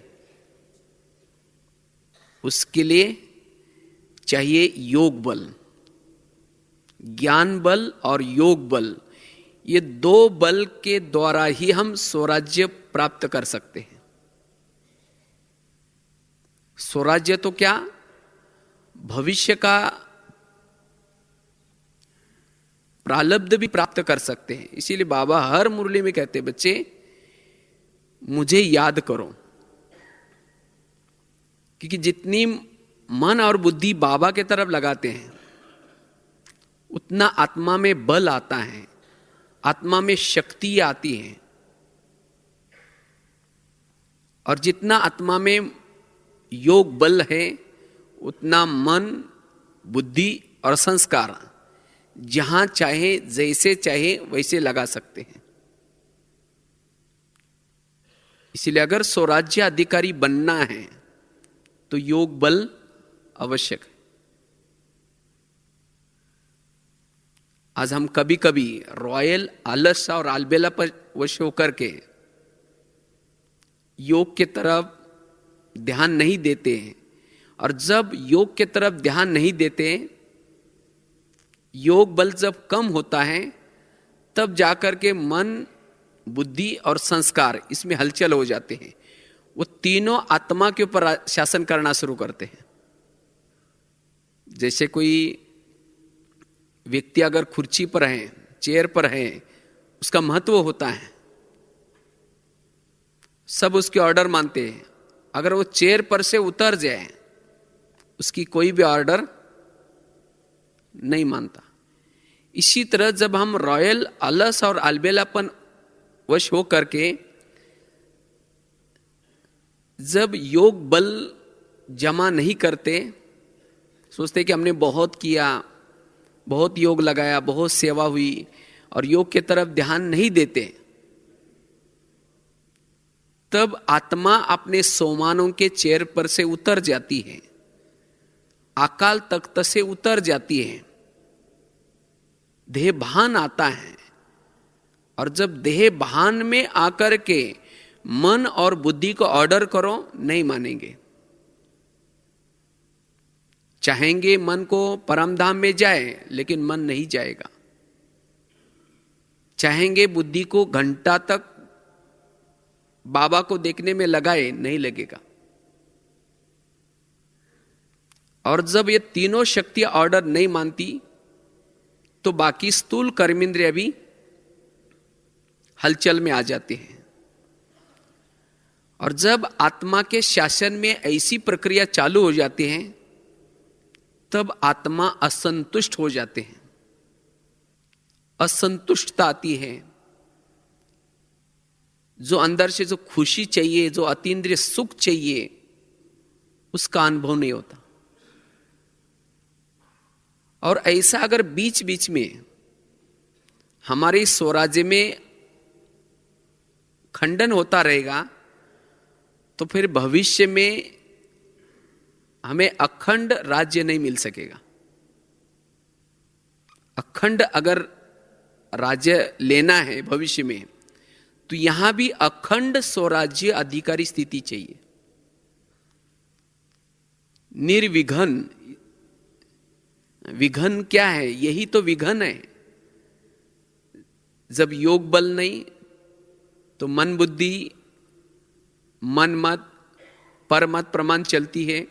उसके लिए चाहिए योग बल। ज्ञान बल और योग बल, ये दो बल के द्वारा ही हम स्वराज्य प्राप्त कर सकते हैं। स्वराज्य तो क्या, भविष्य का प्रारब्ध भी प्राप्त कर सकते हैं। इसीलिए बाबा हर मुरली में कहते हैं, बच्चे मुझे याद करो। क्योंकि जितनी मन और बुद्धि बाबा के तरफ लगाते हैं, उतना आत्मा में बल आता है, आत्मा में शक्ति आती है। और जितना आत्मा में योग बल है, उतना मन, बुद्धि और संस्कार जहां चाहे, जैसे चाहे वैसे लगा सकते हैं। इसलिए अगर स्वराज्य अधिकारी बनना है तो योग बल आवश्यक है। आज हम कभी कभी रॉयल आलस और आलबेला पर वश होकर के योग के तरफ ध्यान नहीं देते हैं। और जब योग के तरफ ध्यान नहीं देते, योग बल जब कम होता है, तब जाकर के मन, बुद्धि और संस्कार इसमें हलचल हो जाते हैं। वो तीनों आत्मा के ऊपर शासन करना शुरू करते हैं। जैसे कोई व्यक्ति अगर कुर्सी पर है, चेयर पर है, उसका महत्व होता है। सब उसके ऑर्डर मानते हैं, अगर वो चेयर पर से उतर जाए उसकी कोई भी ऑर्डर नहीं मानता। इसी तरह जब हम रॉयल आलस और अलबेलापन वश हो करके जब योग बल जमा नहीं करते, सोचते कि हमने बहुत किया, बहुत योग लगाया, बहुत सेवा हुई, और योग की तरफ ध्यान नहीं देते, तब आत्मा अपने सोमानों के चेयर पर से उतर जाती है, अकाल तख्त से उतर जाती है, देह भान आता है। और जब देह भान में आकर के मन और बुद्धि को ऑर्डर करो, नहीं मानेंगे। चाहेंगे मन को परम धाम में जाए, लेकिन मन नहीं जाएगा। चाहेंगे बुद्धि को घंटा तक बाबा को देखने में लगाए, नहीं लगेगा। और जब ये तीनों शक्तियां ऑर्डर नहीं मानती, तो बाकी स्थूल कर्मेंद्रिय भी हलचल में आ जाते हैं। और जब आत्मा के शासन में ऐसी प्रक्रिया चालू हो जाती है, तब आत्मा असंतुष्ट हो जाते हैं, असंतुष्टता आती है। जो अंदर से जो खुशी चाहिए, जो अतीन्द्रिय सुख चाहिए, उसका अनुभव नहीं होता। और ऐसा अगर बीच बीच में हमारे स्वराज्य में खंडन होता रहेगा, तो फिर भविष्य में हमें अखंड राज्य नहीं मिल सकेगा। अखंड अगर राज्य लेना है भविष्य में, तो यहां भी अखंड स्वराज्य अधिकारी स्थिति चाहिए, निर्विघन। विघन क्या है? यही तो विघन है। जब योग बल नहीं, तो मन बुद्धि, मन मत, परमत प्रमाण चलती है।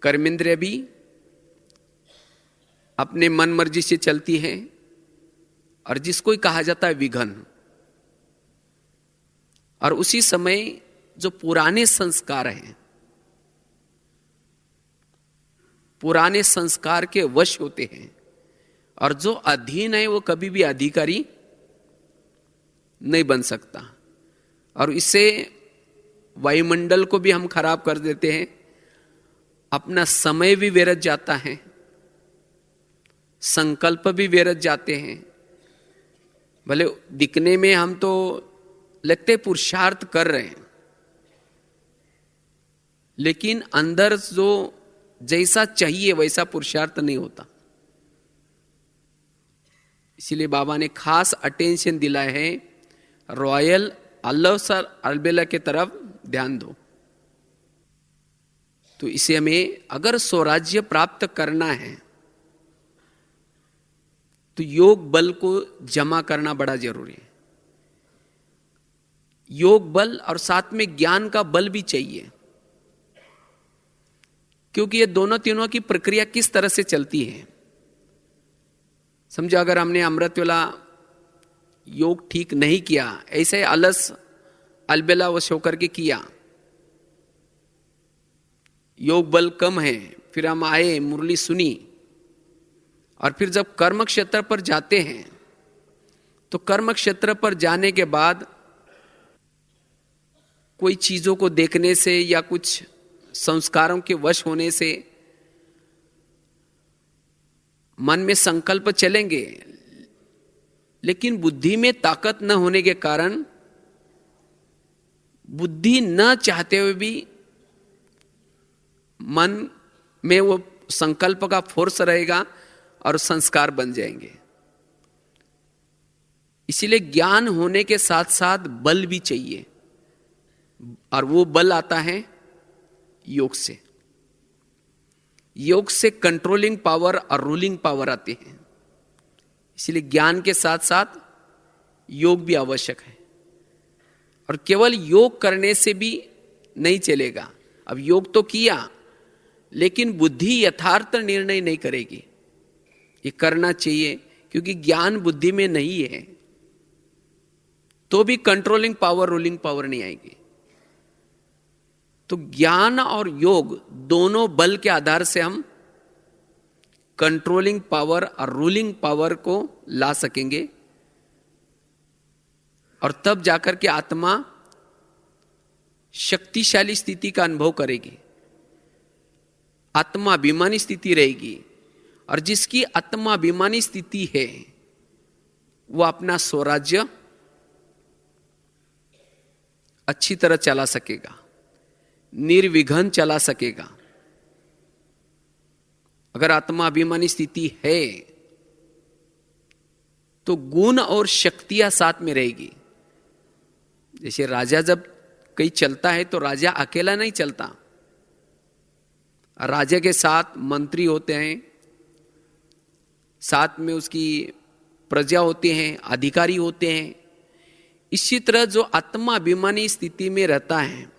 कर्मेंद्रिय भी अपने मन मर्जी से चलती है, और जिसको ही कहा जाता है विघन। और उसी समय जो पुराने संस्कार हैं, पुराने संस्कार के वश होते हैं, और जो अधीन है वो कभी भी अधिकारी नहीं बन सकता। और इससे वायुमंडल को भी हम खराब कर देते हैं, अपना समय भी व्यर्थ जाता है, संकल्प भी व्यर्थ जाते हैं। भले दिखने में हम तो लगते पुरुषार्थ कर रहे हैं, लेकिन अंदर जो जैसा चाहिए वैसा पुरुषार्थ नहीं होता। इसीलिए बाबा ने खास अटेंशन दिला है, रॉयल आलस और अलबेला की तरफ ध्यान दो। तो इसे हमें अगर स्वराज्य प्राप्त करना है, तो योग बल को जमा करना बड़ा जरूरी है। योग बल और साथ में ज्ञान का बल भी चाहिए, क्योंकि ये दोनों तीनों की प्रक्रिया किस तरह से चलती है। समझो अगर हमने अमृत वेला योग ठीक नहीं किया, ऐसे आलस अलबेला वश होकर के किया, योग बल कम है, फिर हम आए, मुरली सुनी, और फिर जब कर्म क्षेत्र पर जाते हैं, तो कर्म क्षेत्र पर जाने के बाद कोई चीजों को देखने से या कुछ संस्कारों के वश होने से मन में संकल्प चलेंगे, लेकिन बुद्धि में ताकत न होने के कारण बुद्धि न चाहते हुए भी मन में वो संकल्प का फोर्स रहेगा और संस्कार बन जाएंगे। इसीलिए ज्ञान होने के साथ साथ बल भी चाहिए, और वो बल आता है योग से। योग से कंट्रोलिंग पावर और रूलिंग पावर आती है। इसलिए ज्ञान के साथ साथ योग भी आवश्यक है। और केवल योग करने से भी नहीं चलेगा। अब योग तो किया, लेकिन बुद्धि यथार्थ निर्णय नहीं करेगी। ये करना चाहिए, क्योंकि ज्ञान बुद्धि में नहीं है, तो भी कंट्रोलिंग पावर, रूलिंग पावर नहीं आएगी। तो ज्ञान और योग दोनों बल के आधार से हम कंट्रोलिंग पावर और रूलिंग पावर को ला सकेंगे, और तब जाकर के आत्मा शक्तिशाली स्थिति का अनुभव करेगी, आत्माभिमानी स्थिति रहेगी। और जिसकी आत्माभिमानी स्थिति है वो अपना स्वराज्य अच्छी तरह चला सकेगा, निर्विघ्न चला सकेगा। अगर आत्माभिमानी स्थिति है तो गुण और शक्तियां साथ में रहेगी। जैसे राजा जब कहीं चलता है तो राजा अकेला नहीं चलता, राजा के साथ मंत्री होते हैं, साथ में उसकी प्रजा होते हैं, अधिकारी होते हैं। इसी तरह जो आत्माभिमानी स्थिति में रहता है,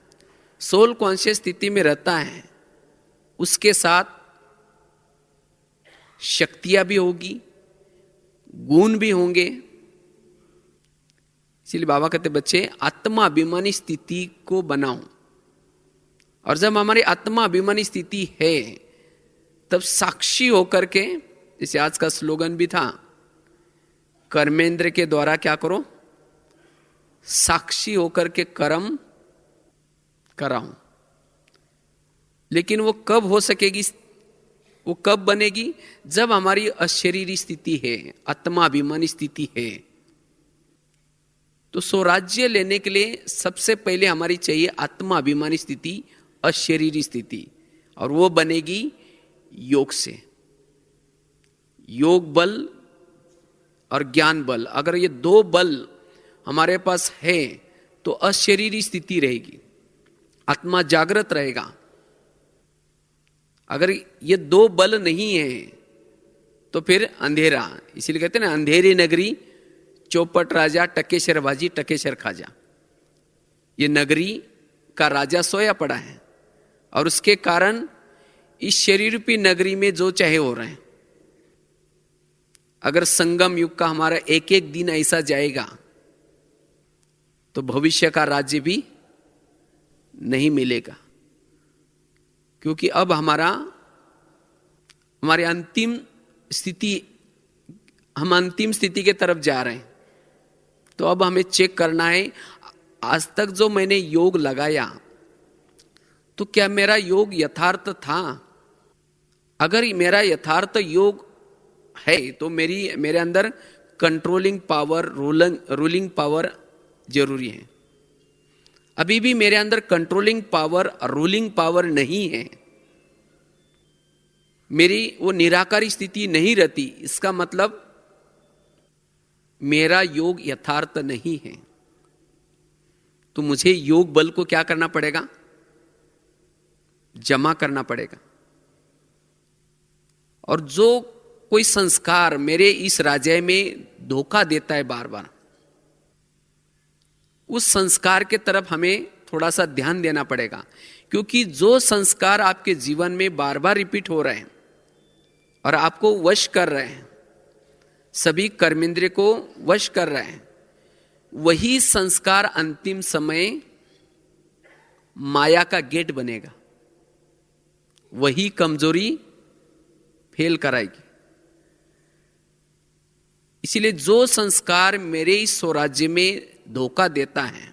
सोल कॉन्शियस स्थिति में रहता है, उसके साथ शक्तियां भी होगी, गुण भी होंगे। इसलिए बाबा कहते बच्चे आत्माभिमानी स्थिति को बनाओ। और जब हमारी आत्माभिमानी स्थिति है तब साक्षी होकर के, जैसे आज का स्लोगन भी था, कर्मेंद्र के द्वारा क्या करो, साक्षी होकर के कर्म कराओ। लेकिन वो कब हो सकेगी, वो कब बनेगी, जब हमारी अशरीरी स्थिति है, आत्माभिमानी स्थिति है। तो स्वराज्य लेने के लिए सबसे पहले हमारी चाहिए आत्माभिमानी स्थिति, अशरीरी स्थिति, और वो बनेगी योग से। योग बल और ज्ञान बल, अगर ये दो बल हमारे पास है तो अशरीरी स्थिति रहेगी, आत्मा जागृत रहेगा। अगर ये दो बल नहीं है तो फिर अंधेरा। इसीलिए कहते हैं ना, अंधेरी नगरी चौपट राजा, टकेशर बाजी टकेशर खाजा। ये नगरी का राजा सोया पड़ा है और उसके कारण इस शरीर रूपी नगरी में जो चाहे हो रहे हैं। अगर संगम युग का हमारा एक एक दिन ऐसा जाएगा तो भविष्य का राज्य भी नहीं मिलेगा, क्योंकि अब हमारी अंतिम स्थिति, हम अंतिम स्थिति के तरफ जा रहे हैं। तो अब हमें चेक करना है, आज तक जो मैंने योग लगाया तो क्या मेरा योग यथार्थ था? अगर मेरा यथार्थ योग है तो मेरे अंदर कंट्रोलिंग पावर, रूलिंग पावर जरूरी है। अभी भी मेरे अंदर कंट्रोलिंग पावर, रूलिंग पावर नहीं है, मेरी वो निराकारी स्थिति नहीं रहती, इसका मतलब मेरा योग यथार्थ नहीं है। तो मुझे योग बल को क्या करना पड़ेगा? जमा करना पड़ेगा। और जो कोई संस्कार मेरे इस राज्य में धोखा देता है बार बार, उस संस्कार के तरफ हमें थोड़ा सा ध्यान देना पड़ेगा। क्योंकि जो संस्कार आपके जीवन में बार बार रिपीट हो रहे हैं और आपको वश कर रहे हैं, सभी कर्मेंद्रिय को वश कर रहे हैं, वही संस्कार अंतिम समय माया का गेट बनेगा, वही कमजोरी फेल कराएगी। इसलिए जो संस्कार मेरे इस स्वराज्य में धोखा देता है,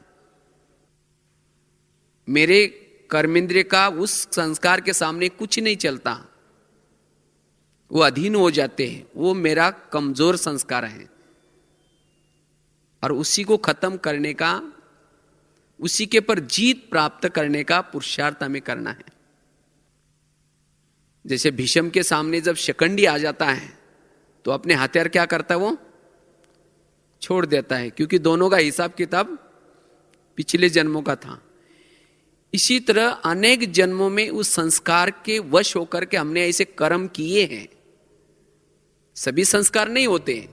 मेरे कर्मेंद्रिय का उस संस्कार के सामने कुछ नहीं चलता, वो अधीन हो जाते हैं, वो मेरा कमजोर संस्कार है। और उसी को खत्म करने का, उसी के पर जीत प्राप्त करने का पुरुषार्थ हमें करना है। जैसे भीष्म के सामने जब शिखंडी आ जाता है तो अपने हथियार क्या करता है, वो छोड़ देता है, क्योंकि दोनों का हिसाब किताब पिछले जन्मों का था। इसी तरह अनेक जन्मों में उस संस्कार के वश होकर के हमने ऐसे कर्म किए हैं। सभी संस्कार नहीं होते,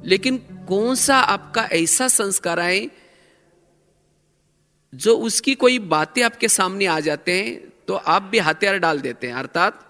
लेकिन कौन सा आपका ऐसा संस्कार है जो उसकी कोई बातें आपके सामने आ जाते हैं तो आप भी हथियार डाल देते हैं, अर्थात